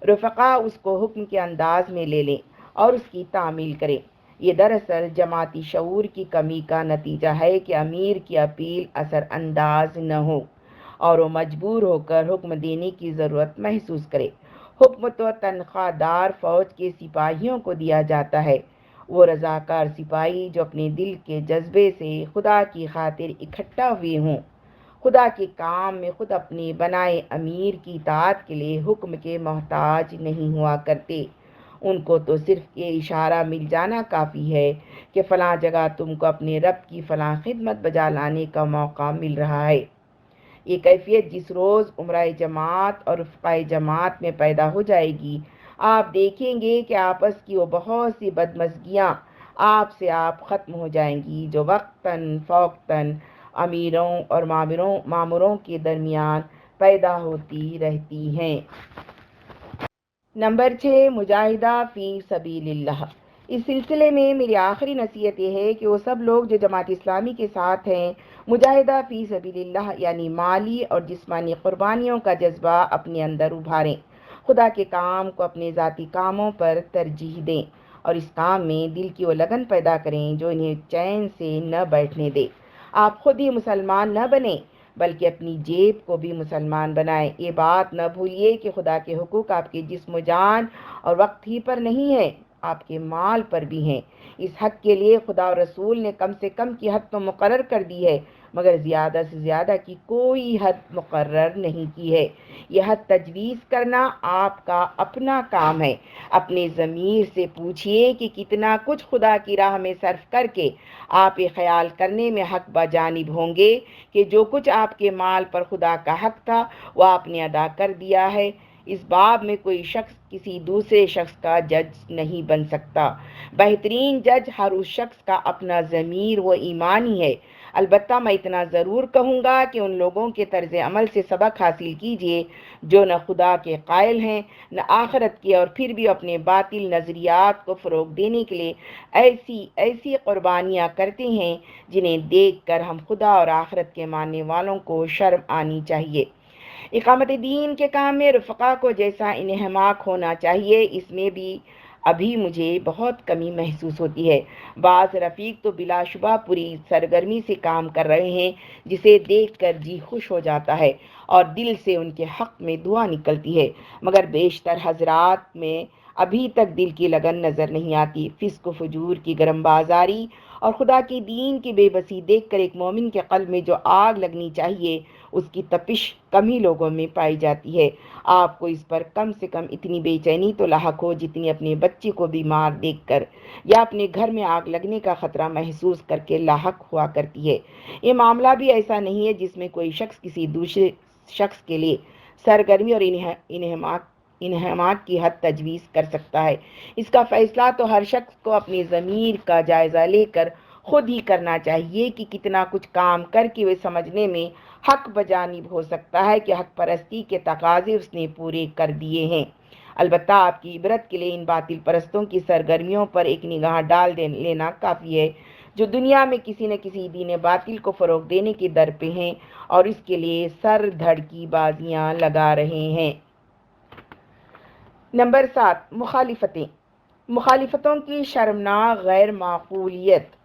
رفقا اس کو حکم کے انداز میں لے لیں اور اس کی تعمیل کریں۔ یہ دراصل جماعتی شعور کی کمی کا نتیجہ ہے کہ امیر کی اپیل اثر انداز نہ ہو اور وہ مجبور ہو کر حکم دینے کی ضرورت محسوس کرے۔ حکم تو تنخواہ دار فوج کے سپاہیوں کو دیا جاتا ہے، وہ رضاکار سپاہی جو اپنے دل کے جذبے سے خدا کی خاطر اکٹھا ہوئے ہوں، خدا کے کام میں خود اپنے بنائے امیر کی اطاعت کے لیے حکم کے محتاج نہیں ہوا کرتے۔ ان کو تو صرف یہ اشارہ مل جانا کافی ہے کہ فلاں جگہ تم کو اپنے رب کی فلاں خدمت بجا لانے کا موقع مل رہا ہے۔ یہ کیفیت جس روز عمرائے جماعت اور رفقائے جماعت میں پیدا ہو جائے گی، آپ دیکھیں گے کہ آپس کی وہ بہت سی بدمزگیاں آپ ختم ہو جائیں گی جو وقتاً فوقتاً امیروں اور ماموروں کے درمیان پیدا ہوتی رہتی ہیں۔ نمبر 6، مجاہدہ فی سبیل اللہ۔ اس سلسلے میں میری آخری نصیحت یہ ہے کہ وہ سب لوگ جو جماعت اسلامی کے ساتھ ہیں، مجاہدہ فی سبیل اللہ یعنی مالی اور جسمانی قربانیوں کا جذبہ اپنے اندر ابھاریں، خدا کے کام کو اپنے ذاتی کاموں پر ترجیح دیں اور اس کام میں دل کی وہ لگن پیدا کریں جو انہیں چین سے نہ بیٹھنے دے۔ آپ خود ہی مسلمان نہ بنیں بلکہ اپنی جیب کو بھی مسلمان بنائیں۔ یہ بات نہ بھولیے کہ خدا کے حقوق آپ کے جسم و جان اور وقت ہی پر نہیں ہیں، آپ کے مال پر بھی ہیں۔ اس حق کے لیے خدا اور رسول نے کم سے کم کی حد تو مقرر کر دی ہے، مگر زیادہ سے زیادہ کی کوئی حد مقرر نہیں کی ہے۔ یہ حد تجویز کرنا آپ کا اپنا کام ہے۔ اپنے ضمیر سے پوچھئے کہ کتنا کچھ خدا کی راہ میں صرف کر کے آپ یہ خیال کرنے میں حق بجانب ہوں گے کہ جو کچھ آپ کے مال پر خدا کا حق تھا وہ آپ نے ادا کر دیا ہے۔ اس باب میں کوئی شخص کسی دوسرے شخص کا جج نہیں بن سکتا۔ بہترین جج ہر اس شخص کا اپنا ضمیر و ایمان ہی ہے۔ البتہ میں اتنا ضرور کہوں گا کہ ان لوگوں کے طرز عمل سے سبق حاصل کیجئے جو نہ خدا کے قائل ہیں نہ آخرت کے، اور پھر بھی اپنے باطل نظریات کو فروغ دینے کے لیے ایسی قربانیاں کرتے ہیں جنہیں دیکھ کر ہم خدا اور آخرت کے ماننے والوں کو شرم آنی چاہیے۔ اقامت دین کے کام میں رفقا کو جیسا انہماک ہونا چاہیے، اس میں بھی ابھی مجھے بہت کمی محسوس ہوتی ہے۔ بعض رفیق تو بلا شبہ پوری سرگرمی سے کام کر رہے ہیں جسے دیکھ کر جی خوش ہو جاتا ہے اور دل سے ان کے حق میں دعا نکلتی ہے، مگر بیشتر حضرات میں ابھی تک دل کی لگن نظر نہیں آتی۔ فسق و فجور کی گرم بازاری اور خدا کی دین کی بے بسی دیکھ کر ایک مومن کے قلب میں جو آگ لگنی چاہیے اس کی تپش کم ہی لوگوں میں پائی جاتی ہے۔ آپ کو اس پر کم سے کم اتنی بے چینی تو لاحق ہو جتنی اپنے بچے کو بیمار دیکھ کر یا اپنے گھر میں آگ لگنے کا خطرہ محسوس کر کے لاحق ہوا کرتی ہے۔ یہ معاملہ بھی ایسا نہیں ہے جس میں کوئی شخص کسی دوسرے شخص کے لیے سرگرمی اور انہماک کی حد تجویز کر سکتا ہے۔ اس کا فیصلہ تو ہر شخص کو اپنی ضمیر کا جائزہ لے کر خود ہی کرنا چاہیے کہ کتنا کچھ کام کر کے وہ سمجھنے میں حق بجانب ہو سکتا ہے کہ حق پرستی کے تقاضے اس نے پورے کر دیے ہیں۔ البتہ آپ کی عبرت کے لیے ان باطل پرستوں کی سرگرمیوں پر ایک نگاہ ڈال لینا کافی ہے، جو دنیا میں کسی نہ کسی دین باطل کو فروغ دینے کے در پہ ہیں اور اس کے لیے سر دھڑ کی بازیاں لگا رہے ہیں۔ نمبر 7، مخالفتیں۔ مخالفتوں کی شرمناک غیر معقولیت۔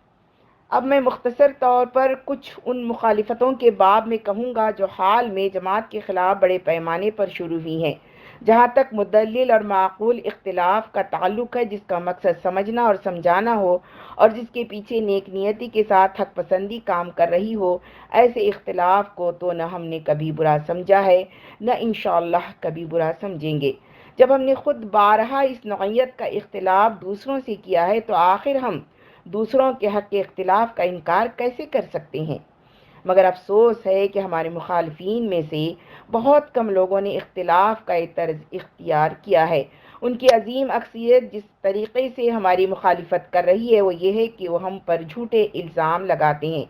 اب میں مختصر طور پر کچھ ان مخالفتوں کے باب میں کہوں گا جو حال میں جماعت کے خلاف بڑے پیمانے پر شروع ہوئی ہیں۔ جہاں تک مدلل اور معقول اختلاف کا تعلق ہے، جس کا مقصد سمجھنا اور سمجھانا ہو اور جس کے پیچھے نیک نیتی کے ساتھ حق پسندی کام کر رہی ہو، ایسے اختلاف کو تو نہ ہم نے کبھی برا سمجھا ہے، نہ انشاءاللہ کبھی برا سمجھیں گے۔ جب ہم نے خود بارہا اس نوعیت کا اختلاف دوسروں سے کیا ہے تو آخر ہم دوسروں کے حق کے اختلاف کا انکار کیسے کر سکتے ہیں؟ مگر افسوس ہے کہ ہمارے مخالفین میں سے بہت کم لوگوں نے اختلاف کا یہ طرز اختیار کیا ہے۔ ان کی عظیم اکثریت جس طریقے سے ہماری مخالفت کر رہی ہے وہ یہ ہے کہ وہ ہم پر جھوٹے الزام لگاتے ہیں،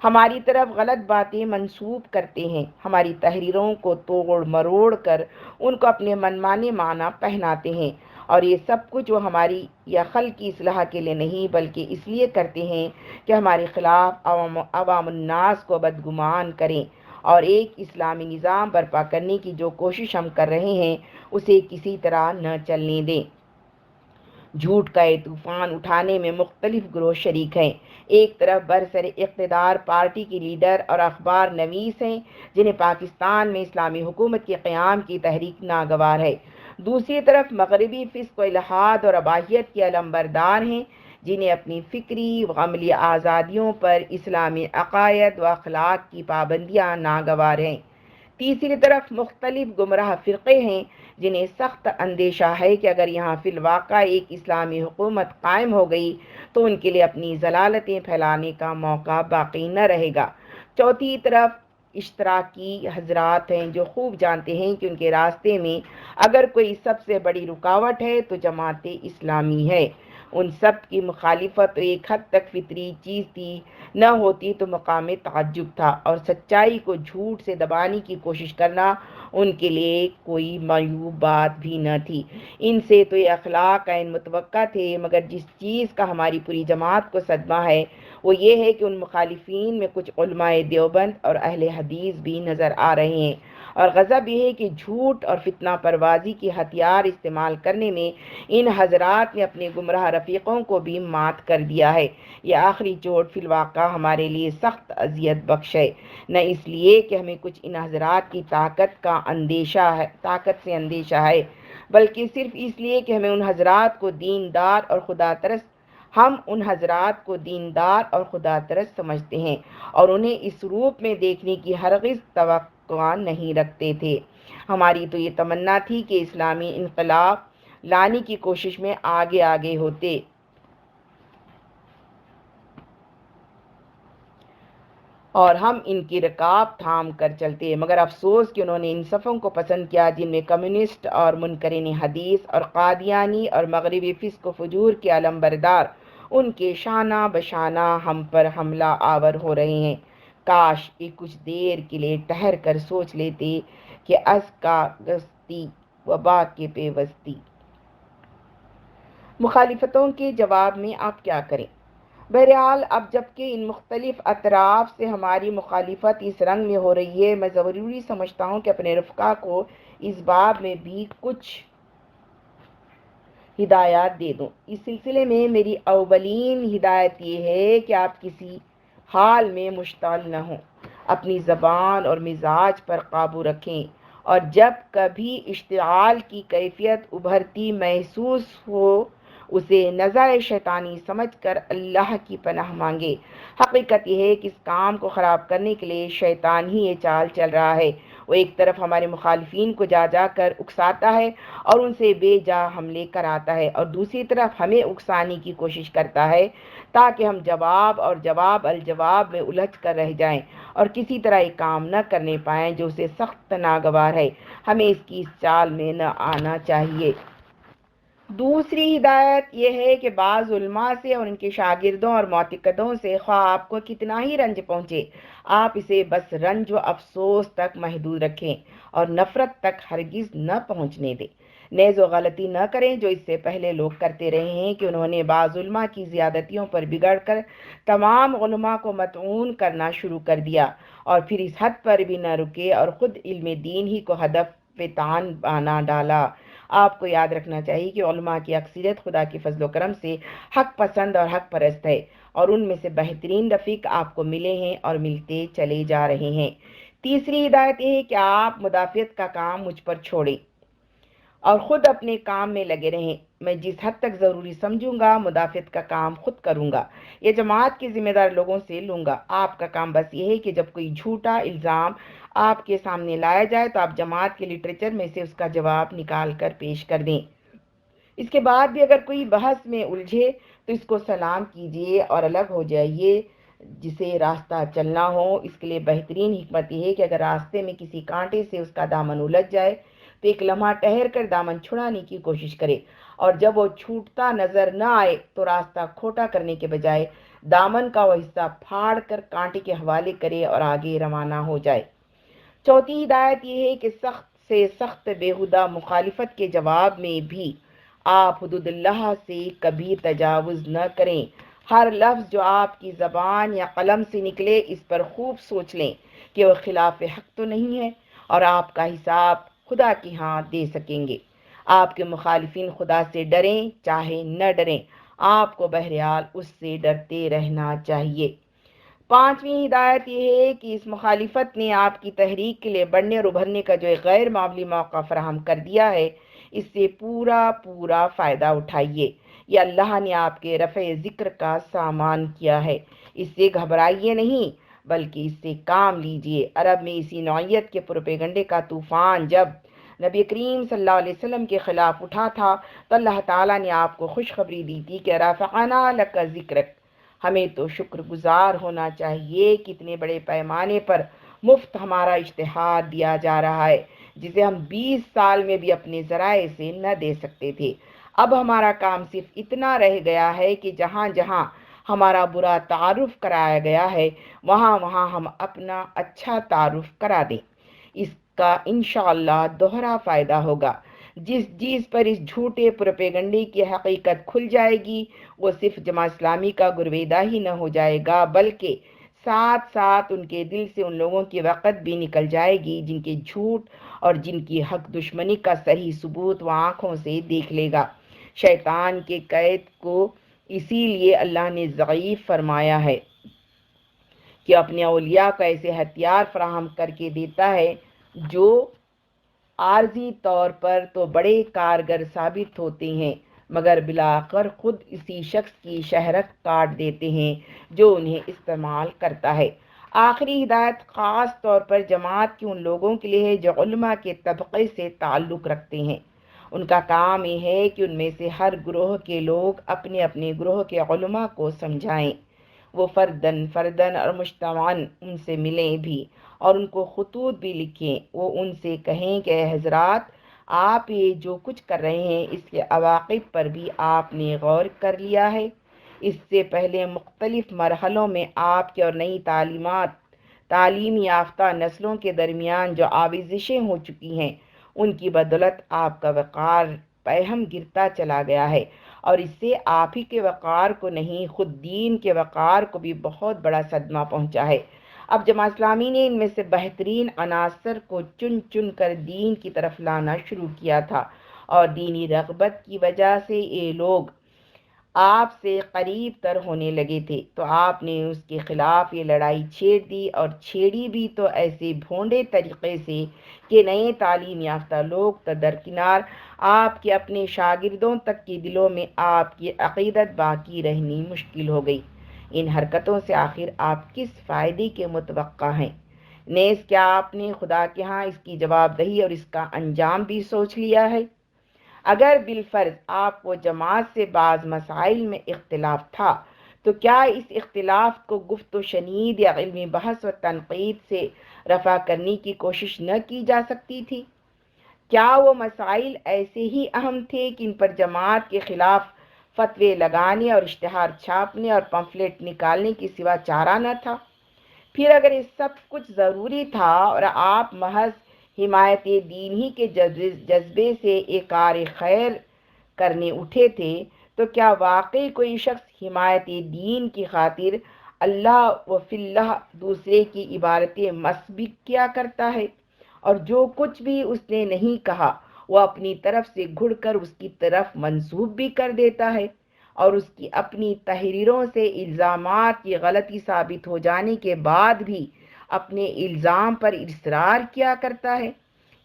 ہماری طرف غلط باتیں منسوب کرتے ہیں، ہماری تحریروں کو توڑ مروڑ کر ان کو اپنے منمانے معنی پہناتے ہیں، اور یہ سب کچھ وہ ہماری یا خلق کی اصلاح کے لیے نہیں بلکہ اس لیے کرتے ہیں کہ ہمارے خلاف عوام الناس کو بدگمان کریں اور ایک اسلامی نظام برپا کرنے کی جو کوشش ہم کر رہے ہیں اسے کسی طرح نہ چلنے دیں۔ جھوٹ کا یہ طوفان اٹھانے میں مختلف گروہ شریک ہیں۔ ایک طرف برسر اقتدار پارٹی کی لیڈر اور اخبار نویس ہیں جنہیں پاکستان میں اسلامی حکومت کے قیام کی تحریک ناگوار ہے۔ دوسری طرف مغربی فسق و الحاد اور اباحیت کے علمبردار ہیں جنہیں اپنی فکری و عملی آزادیوں پر اسلامی عقائد و اخلاق کی پابندیاں ناگوار ہیں۔ تیسری طرف مختلف گمراہ فرقے ہیں جنہیں سخت اندیشہ ہے کہ اگر یہاں فی الواقع ایک اسلامی حکومت قائم ہو گئی تو ان کے لیے اپنی ضلالتیں پھیلانے کا موقع باقی نہ رہے گا۔ چوتھی طرف اشتراکی حضرات ہیں جو خوب جانتے ہیں کہ ان کے راستے میں اگر کوئی سب سے بڑی رکاوٹ ہے تو جماعت اسلامی ہے۔ ان سب کی مخالفت ایک حد تک فطری چیز تھی، نہ ہوتی تو مقام تعجب تھا، اور سچائی کو جھوٹ سے دبانے کی کوشش کرنا ان کے لیے کوئی معیوب بات بھی نہ تھی۔ ان سے تو یہ اخلاق عین متوقع تھے، مگر جس چیز کا ہماری پوری جماعت کو صدمہ ہے وہ یہ ہے کہ ان مخالفین میں کچھ علماء دیوبند اور اہل حدیث بھی نظر آ رہے ہیں، اور غضب یہ ہے کہ جھوٹ اور فتنہ پروازی کی ہتھیار استعمال کرنے میں ان حضرات نے اپنے گمراہ رفیقوں کو بھی مات کر دیا ہے۔ یہ آخری چوٹ فی الواقع ہمارے لیے سخت اذیت بخش ہے، نہ اس لیے کہ ہمیں کچھ ان حضرات کی طاقت سے اندیشہ ہے، بلکہ صرف اس لیے کہ ہم ان حضرات کو دیندار اور خدا ترس سمجھتے ہیں اور انہیں اس روپ میں دیکھنے کی ہرگز توقع نہیں رکھتے تھے۔ ہماری تو یہ تمنا تھی کہ اسلامی انقلاب لانے کی کوشش میں آگے ہوتے، اور ہم ان کی رکاب تھام کر چلتے، مگر افسوس کہ انہوں نے ان صفوں کو پسند کیا جن میں کمیونسٹ اور منکرین حدیث اور قادیانی اور مغربی فسق و فجور کے علمبردار ان کے شانہ بشانہ ہم پر حملہ آور ہو رہے ہیں۔ کاش کہ کچھ دیر کے لیے ٹھہر کر سوچ لیتے کہ از کا گستی وبا کے پیوستی۔ مخالفتوں کے جواب میں آپ کیا کریں؟ بہرحال اب جبکہ ان مختلف اطراف سے ہماری مخالفت اس رنگ میں ہو رہی ہے، میں ضروری سمجھتا ہوں کہ اپنے رفقا کو اس باب میں بھی کچھ ہدایات دے دوں۔ اس سلسلے میں میری اولین ہدایت یہ ہے کہ آپ کسی حال میں مشتعل نہ ہوں، اپنی زبان اور مزاج پر قابو رکھیں، اور جب کبھی اشتعال کی کیفیت ابھرتی محسوس ہو اسے نزع شیطانی سمجھ کر اللہ کی پناہ مانگے۔ حقیقت یہ ہے کہ اس کام کو خراب کرنے کے لیے شیطان ہی یہ چال چل رہا ہے۔ وہ ایک طرف ہمارے مخالفین کو جا کر اکساتا ہے اور ان سے بے جا حملے کراتا ہے، اور دوسری طرف ہمیں اکسانے کی کوشش کرتا ہے تاکہ ہم جواب اور جواب الجواب میں الجھ کر رہ جائیں اور کسی طرح یہ کام نہ کرنے پائیں جو اسے سخت ناگوار ہے۔ ہمیں اس کی اس چال میں نہ آنا چاہیے۔ دوسری ہدایت یہ ہے کہ بعض علماء سے اور ان کے شاگردوں اور معتقدوں سے خواہ آپ کو کتنا ہی رنج پہنچے، آپ اسے بس رنج و افسوس تک محدود رکھیں اور نفرت تک ہرگز نہ پہنچنے دیں۔ نیز وہ غلطی نہ کریں جو اس سے پہلے لوگ کرتے رہے ہیں کہ انہوں نے بعض علماء کی زیادتیوں پر بگڑ کر تمام علماء کو مطعون کرنا شروع کر دیا اور پھر اس حد پر بھی نہ رکے اور خود علم دین ہی کو ہدف طعن بنا ڈالا۔ آپ کو یاد رکھنا چاہیے کہ علماء کی اکثریت خدا کے فضل و کرم سے حق پسند اور حق پرست ہے، اور ان میں سے بہترین رفیق آپ کو ملے ہیں اور ملتے چلے جا رہے ہیں۔ تیسری ہدایت یہ ہے کہ آپ مدافعت کا کام مجھ پر چھوڑیں اور خود اپنے کام میں لگے رہیں۔ میں جس حد تک ضروری سمجھوں گا مدافعت کا کام خود کروں گا، یہ جماعت کے ذمہ دار لوگوں سے لوں گا۔ آپ کا کام بس یہ ہے کہ جب کوئی جھوٹا الزام آپ کے سامنے لایا جائے تو آپ جماعت کے لٹریچر میں سے اس کا جواب نکال کر پیش کر دیں۔ اس کے بعد بھی اگر کوئی بحث میں الجھے تو اس کو سلام کیجیے اور الگ ہو جائیے۔ جسے راستہ چلنا ہو، اس کے لیے بہترین حکمت یہ ہے کہ اگر راستے میں کسی کانٹے سے اس کا دامن الجھ جائے تو ایک لمحہ ٹھہر کر دامن چھڑانے کی کوشش کرے، اور جب وہ چھوٹتا نظر نہ آئے تو راستہ کھوٹا کرنے کے بجائے دامن کا وہ حصہ پھاڑ کر کانٹے کے حوالے کرے اور آگے روانہ ہو جائے۔ چوتھی ہدایت یہ ہے کہ سخت سے سخت بےہودہ مخالفت کے جواب میں بھی آپ حدود اللہ سے کبھی تجاوز نہ کریں۔ ہر لفظ جو آپ کی زبان یا قلم سے نکلے اس پر خوب سوچ لیں کہ وہ خلاف حق تو نہیں ہے، اور آپ کا حساب خدا کی ہاں دے سکیں گے۔ آپ کے مخالفین خدا سے ڈریں چاہے نہ ڈریں، آپ کو بہرحال اس سے ڈرتے رہنا چاہیے۔ پانچویں ہدایت یہ ہے کہ اس مخالفت نے آپ کی تحریک کے لیے بڑھنے اور ابھرنے کا جو ایک غیر معمولی موقع فراہم کر دیا ہے، اس سے پورا فائدہ اٹھائیے۔ یہ اللہ نے آپ کے رفع ذکر کا سامان کیا ہے، اس سے گھبرائیے نہیں بلکہ اس سے کام لیجئے۔ عرب میں اسی نوعیت کے پروپیگنڈے کا طوفان جب نبی کریم صلی اللہ علیہ وسلم کے خلاف اٹھا تھا تو اللہ تعالیٰ نے آپ کو خوشخبری دی تھی کہ رفعنا لک ذکرک۔ ہمیں تو شکر گزار ہونا چاہیے کہ اتنے بڑے پیمانے پر مفت ہمارا اشتہار دیا جا رہا ہے، جسے ہم 20 سال میں بھی اپنے ذرائع سے نہ دے سکتے تھے۔ اب ہمارا کام صرف اتنا رہ گیا ہے کہ جہاں جہاں ہمارا برا تعارف کرایا گیا ہے وہاں وہاں ہم اپنا اچھا تعارف کرا دیں۔ اس کا انشاءاللہ دوہرا فائدہ ہوگا۔ جس چیز پر اس جھوٹے پروپیگنڈے کی حقیقت کھل جائے گی وہ صرف جماعت اسلامی کا گرویدہ ہی نہ ہو جائے گا بلکہ ساتھ ساتھ ان کے دل سے ان لوگوں کی وقت بھی نکل جائے گی جن کے جھوٹ اور جن کی حق دشمنی کا صحیح ثبوت وہ آنکھوں سے دیکھ لے گا۔ شیطان کے قید کو اسی لیے اللہ نے ضعیف فرمایا ہے کہ اپنے اولیاء کو ایسے ہتھیار فراہم کر کے دیتا ہے جو عارضی طور پر تو بڑے کارگر ثابت ہوتے ہیں مگر بالآخر خود اسی شخص کی شہرت کاٹ دیتے ہیں جو انہیں استعمال کرتا ہے۔ آخری ہدایت خاص طور پر جماعت کے ان لوگوں کے لیے ہے جو علماء کے طبقے سے تعلق رکھتے ہیں۔ ان کا کام یہ ہے کہ ان میں سے ہر گروہ کے لوگ اپنے اپنے گروہ کے علماء کو سمجھائیں۔ وہ فردن اور مجتمعاً ان سے ملیں بھی اور ان کو خطوط بھی لکھیں۔ وہ ان سے کہیں کہ اے حضرات، آپ یہ جو کچھ کر رہے ہیں اس کے عواقب پر بھی آپ نے غور کر لیا ہے؟ اس سے پہلے مختلف مرحلوں میں آپ کے اور نئی تعلیم یافتہ نسلوں کے درمیان جو آویزشیں ہو چکی ہیں ان کی بدولت آپ کا وقار پیہم گرتا چلا گیا ہے، اور اس سے آپ ہی کے وقار کو نہیں خود دین کے وقار کو بھی بہت بڑا صدمہ پہنچا ہے۔ اب جماعت اسلامی نے ان میں سے بہترین عناصر کو چن چن کر دین کی طرف لانا شروع کیا تھا، اور دینی رغبت کی وجہ سے یہ لوگ آپ سے قریب تر ہونے لگے تھے تو آپ نے اس کے خلاف یہ لڑائی چھیڑ دی، اور چھیڑی بھی تو ایسے بھونڈے طریقے سے کہ نئے تعلیم یافتہ لوگ تو درکنار آپ کے اپنے شاگردوں تک کے دلوں میں آپ کی عقیدت باقی رہنی مشکل ہو گئی۔ ان حرکتوں سے آخر آپ کس فائدے کے متوقع ہیں؟ نیز کیا آپ نے خدا کے ہاں اس کی جواب دہی اور اس کا انجام بھی سوچ لیا ہے؟ اگر بالفرض آپ کو جماعت سے بعض مسائل میں اختلاف تھا تو کیا اس اختلاف کو گفت و شنید یا علمی بحث و تنقید سے رفع کرنے کی کوشش نہ کی جا سکتی تھی؟ کیا وہ مسائل ایسے ہی اہم تھے کہ ان پر جماعت کے خلاف فتوے لگانے اور اشتہار چھاپنے اور پمفلٹ نکالنے کی سوا چارہ نہ تھا؟ پھر اگر یہ سب کچھ ضروری تھا اور آپ محض حمایت دین ہی کے جذبے سے ایک کار خیر کرنے اٹھے تھے، تو کیا واقعی کوئی شخص حمایت دین کی خاطر اللہ و فی اللہ دوسرے کی عبارتیں مسبق کیا کرتا ہے، اور جو کچھ بھی اس نے نہیں کہا وہ اپنی طرف سے گھڑ کر اس کی طرف منسوب بھی کر دیتا ہے، اور اس کی اپنی تحریروں سے الزامات کی غلطی ثابت ہو جانے کے بعد بھی اپنے الزام پر اصرار کیا کرتا ہے؟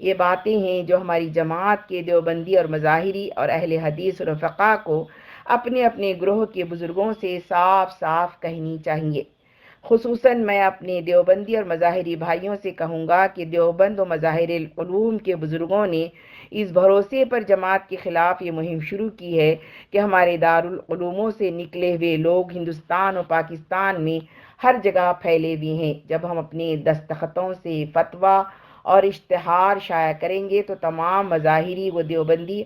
یہ باتیں ہیں جو ہماری جماعت کے دیوبندی اور مظاہری اور اہل حدیث اور فقہ کو اپنے اپنے گروہ کے بزرگوں سے صاف صاف کہنی چاہیے۔ خصوصاً میں اپنے دیوبندی اور مظاہری بھائیوں سے کہوں گا کہ دیوبند و مظاہر العلوم کے بزرگوں نے اس بھروسے پر جماعت کے خلاف یہ مہم شروع کی ہے کہ ہمارے دارالعلوموں سے نکلے ہوئے لوگ ہندوستان اور پاکستان میں ہر جگہ پھیلے ہوئے ہیں۔ جب ہم اپنے دستخطوں سے فتویٰ اور اشتہار شائع کریں گے تو تمام مظاہری و دیوبندی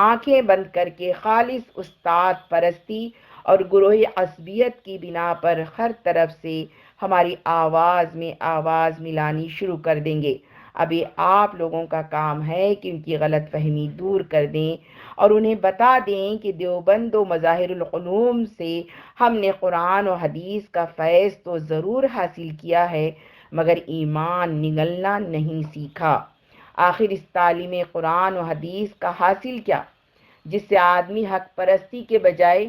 آنکھیں بند کر کے خالص استاد پرستی اور گروہ عصبیت کی بنا پر ہر طرف سے ہماری آواز میں آواز ملانی شروع کر دیں گے۔ ابھی آپ لوگوں کا کام ہے کہ ان کی غلط فہمی دور کر دیں اور انہیں بتا دیں کہ دیوبند و مظاہر العلوم سے ہم نے قرآن و حدیث کا فیض تو ضرور حاصل کیا ہے، مگر ایمان نگلنا نہیں سیکھا۔ آخر اس تعلیم قرآن و حدیث کا حاصل کیا، جس سے آدمی حق پرستی کے بجائے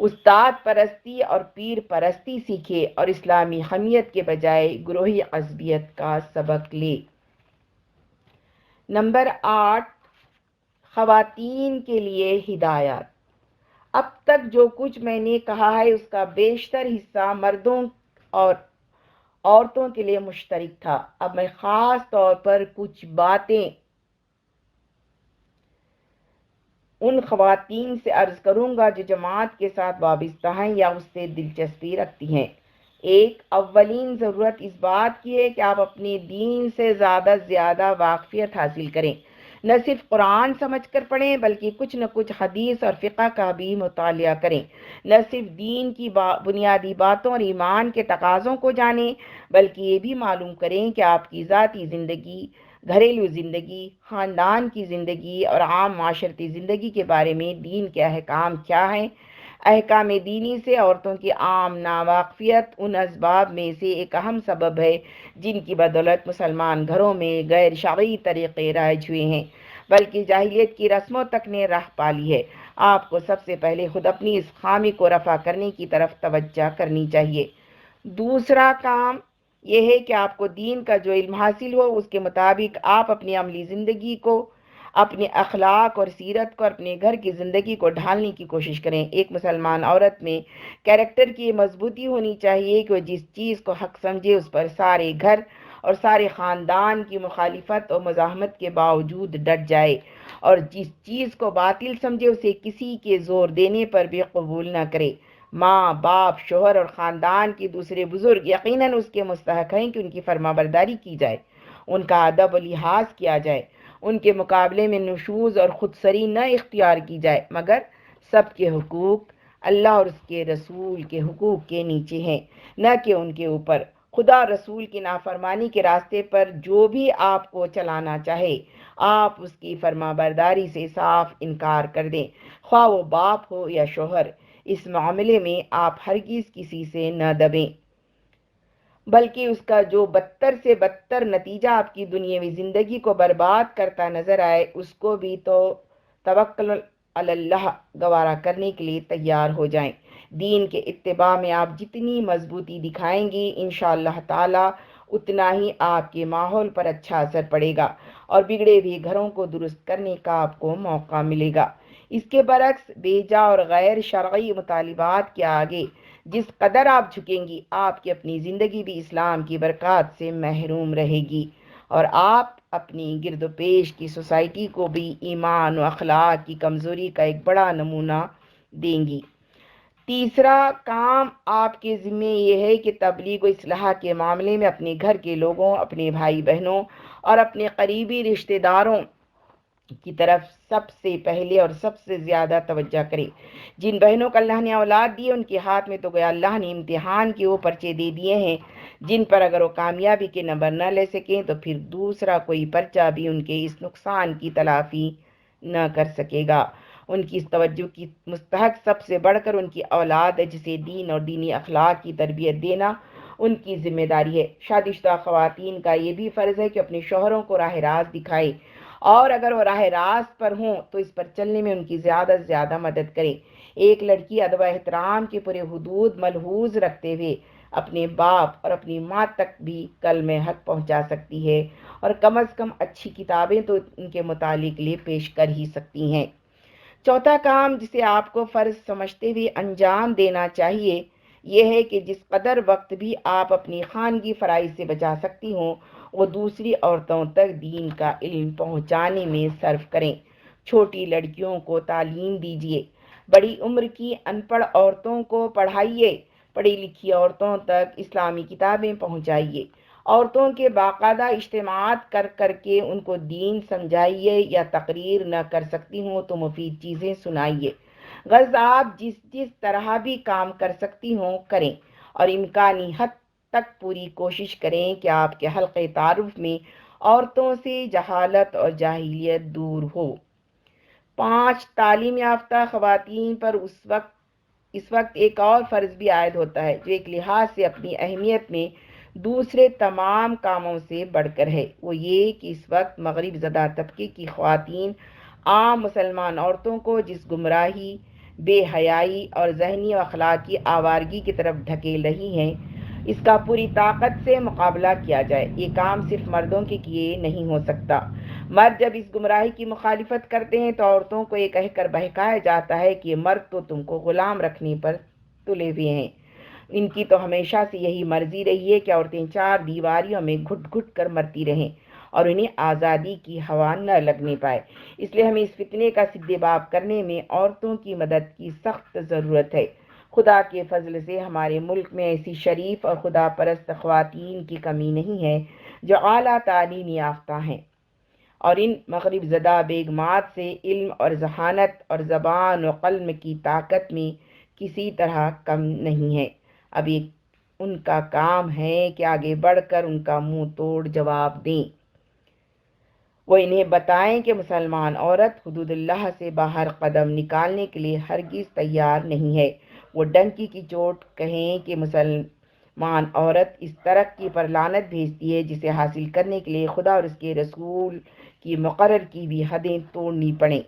استاد پرستی اور پیر پرستی سیکھے اور اسلامی حمیت کے بجائے گروہی عصبیت کا سبق لے۔ نمبر 8، خواتین کے لیے ہدایات۔ اب تک جو کچھ میں نے کہا ہے اس کا بیشتر حصہ مردوں اور عورتوں کے لیے مشترک تھا۔ اب میں خاص طور پر کچھ باتیں ان خواتین سے عرض کروں گا جو جماعت کے ساتھ وابستہ ہیں یا اس سے دلچسپی رکھتی ہیں۔ ایک، اولین ضرورت اس بات کی ہے کہ آپ اپنے دین سے زیادہ واقفیت حاصل کریں۔ نہ صرف قرآن سمجھ کر پڑھیں بلکہ کچھ نہ کچھ حدیث اور فقہ کا بھی مطالعہ کریں۔ نہ صرف دین کی بنیادی باتوں اور ایمان کے تقاضوں کو جانیں بلکہ یہ بھی معلوم کریں کہ آپ کی ذاتی زندگی، گھریلو زندگی، خاندان کی زندگی اور عام معاشرتی زندگی کے بارے میں دین کے احکام کیا ہیں۔ احکام دینی سے عورتوں کی عام ناواقفیت ان اسباب میں سے ایک اہم سبب ہے جن کی بدولت مسلمان گھروں میں غیر شرعی طریقے رائج ہوئے ہیں بلکہ جاہلیت کی رسموں تک نے راہ پالی ہے۔ آپ کو سب سے پہلے خود اپنی اس خامی کو رفع کرنے کی طرف توجہ کرنی چاہیے۔ دوسرا کام یہ ہے کہ آپ کو دین کا جو علم حاصل ہو اس کے مطابق آپ اپنی عملی زندگی کو، اپنے اخلاق اور سیرت کو، اپنے گھر کی زندگی کو ڈھالنے کی کوشش کریں۔ ایک مسلمان عورت میں کیریکٹر کی مضبوطی ہونی چاہیے کہ وہ جس چیز کو حق سمجھے اس پر سارے گھر اور سارے خاندان کی مخالفت اور مزاحمت کے باوجود ڈٹ جائے، اور جس چیز کو باطل سمجھے اسے کسی کے زور دینے پر بھی قبول نہ کرے۔ ماں، باپ، شوہر اور خاندان کے دوسرے بزرگ یقیناً اس کے مستحق ہیں کہ ان کی فرما برداری کی جائے، ان کا ادب و لحاظ کیا جائے، ان کے مقابلے میں نشوز اور خودسری نہ اختیار کی جائے، مگر سب کے حقوق اللہ اور اس کے رسول کے حقوق کے نیچے ہیں، نہ کہ ان کے اوپر۔ خدا اور رسول کی نافرمانی کے راستے پر جو بھی آپ کو چلانا چاہے آپ اس کی فرما برداری سے صاف انکار کر دیں، خواہ وہ باپ ہو یا شوہر۔ اس معاملے میں آپ ہرگز کسی سے نہ دبیں، بلکہ اس کا جو بدتر سے بدتر نتیجہ آپ کی دنیاوی زندگی کو برباد کرتا نظر آئے اس کو بھی تو توکل علی اللہ گوارا کرنے کے لیے تیار ہو جائیں۔ دین کے اتباع میں آپ جتنی مضبوطی دکھائیں گی انشاءاللہ تعالی اتنا ہی آپ کے ماحول پر اچھا اثر پڑے گا اور بگڑے ہوئے گھروں کو درست کرنے کا آپ کو موقع ملے گا۔ اس کے برعکس بیجا اور غیر شرعی مطالبات کے آگے جس قدر آپ جھکیں گی آپ کی اپنی زندگی بھی اسلام کی برکات سے محروم رہے گی، اور آپ اپنی گرد و پیش کی سوسائٹی کو بھی ایمان و اخلاق کی کمزوری کا ایک بڑا نمونہ دیں گی۔ تیسرا کام آپ کے ذمے یہ ہے کہ تبلیغ و اصلاح کے معاملے میں اپنے گھر کے لوگوں، اپنے بھائی بہنوں اور اپنے قریبی رشتہ داروں کی طرف سب سے پہلے اور سب سے زیادہ توجہ کریں۔ جن بہنوں کو اللہ نے اولاد دی ہے ان کے ہاتھ میں تو گویا اللہ نے امتحان کے وہ پرچے دے دیے ہیں جن پر اگر وہ کامیابی کے نمبر نہ لے سکیں تو پھر دوسرا کوئی پرچہ بھی ان کے اس نقصان کی تلافی نہ کر سکے گا۔ ان کی اس توجہ کی مستحق سب سے بڑھ کر ان کی اولاد ہے جسے دین اور دینی اخلاق کی تربیت دینا ان کی ذمہ داری ہے۔ شادی شدہ خواتین کا یہ بھی فرض ہے کہ اپنے شوہروں کو راہ راست دکھائیں اور اگر وہ راہ راست پر ہوں تو اس پر چلنے میں ان کی زیادہ سے زیادہ مدد کریں۔ ایک لڑکی ادب و احترام کے پورے حدود ملحوظ رکھتے ہوئے اپنے باپ اور اپنی ماں تک بھی کلمہ حق پہنچا سکتی ہے اور کم از کم اچھی کتابیں تو ان کے متعلق لیے پیش کر ہی سکتی ہیں۔ چوتھا کام جسے آپ کو فرض سمجھتے ہوئے انجام دینا چاہیے یہ ہے کہ جس قدر وقت بھی آپ اپنی خانگی فرائض سے بچا سکتی ہوں وہ دوسری عورتوں تک دین کا علم پہنچانے میں صرف کریں۔ چھوٹی لڑکیوں کو تعلیم دیجیے، بڑی عمر کی ان پڑھ عورتوں کو پڑھائیے، پڑھی لکھی عورتوں تک اسلامی کتابیں پہنچائیے، عورتوں کے باقاعدہ اجتماعات کر کے ان کو دین سمجھائیے، یا تقریر نہ کر سکتی ہوں تو مفید چیزیں سنائیے۔ غرض آپ جس طرح بھی کام کر سکتی ہوں کریں اور امکانی حد تک پوری کوشش کریں کہ آپ کے حلقے تعارف میں عورتوں سے جہالت اور جاہلیت دور ہو۔ 5 تعلیم یافتہ خواتین پر اس وقت ایک اور فرض بھی عائد ہوتا ہے جو ایک لحاظ سے اپنی اہمیت میں دوسرے تمام کاموں سے بڑھ کر ہے، وہ یہ کہ اس وقت مغرب زدہ طبقے کی خواتین عام مسلمان عورتوں کو جس گمراہی، بے حیائی اور ذہنی و اخلاقی آوارگی کی طرف دھکیل رہی ہیں، اس کا پوری طاقت سے مقابلہ کیا جائے۔ یہ کام صرف مردوں کے کیے نہیں ہو سکتا۔ مرد جب اس گمراہی کی مخالفت کرتے ہیں تو عورتوں کو یہ کہہ کر بہکایا جاتا ہے کہ یہ مرد تو تم کو غلام رکھنے پر تلے ہوئے ہیں۔ ان کی تو ہمیشہ سے یہی مرضی رہی ہے کہ عورتیں 4 دیواریوں میں گھٹ گھٹ کر مرتی رہیں اور انہیں آزادی کی ہوا نہ لگنے پائے۔ اس لیے ہمیں اس فتنے کا سد باب کرنے میں عورتوں کی مدد کی سخت ضرورت ہے۔ خدا کے فضل سے ہمارے ملک میں ایسی شریف اور خدا پرست خواتین کی کمی نہیں ہے جو اعلیٰ تعلیم یافتہ ہیں اور ان مغرب زدہ بیگمات سے علم اور ذہانت اور زبان و قلم کی طاقت میں کسی طرح کم نہیں ہے۔ اب یہ ان کا کام ہے کہ آگے بڑھ کر ان کا منہ توڑ جواب دیں۔ وہ انہیں بتائیں کہ مسلمان عورت حدود اللہ سے باہر قدم نکالنے کے لیے ہرگز تیار نہیں ہے۔ وہ ڈنکی کی چوٹ کہیں کہ مسلمان عورت اس ترقی پر لعنت بھیجتی ہے جسے حاصل کرنے کے لیے خدا اور اس کے رسول کی مقرر کی بھی حدیں توڑنی پڑیں۔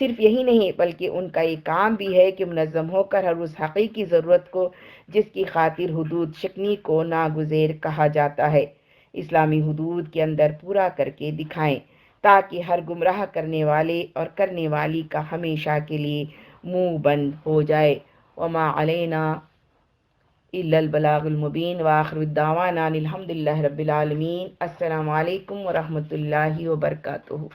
صرف یہی نہیں بلکہ ان کا یہ کام بھی ہے کہ منظم ہو کر ہر اس حقیقی ضرورت کو جس کی خاطر حدود شکنی کو ناگزیر کہا جاتا ہے، اسلامی حدود کے اندر پورا کر کے دکھائیں تاکہ ہر گمراہ کرنے والے اور کرنے والی کا ہمیشہ کے لیے منہ بند ہو جائے۔ وما علینا الا البلاغ المبین وآخر دعوانا الحمد للہ رب العالمین۔ السلام علیکم ورحمۃ اللہ وبرکاتہ۔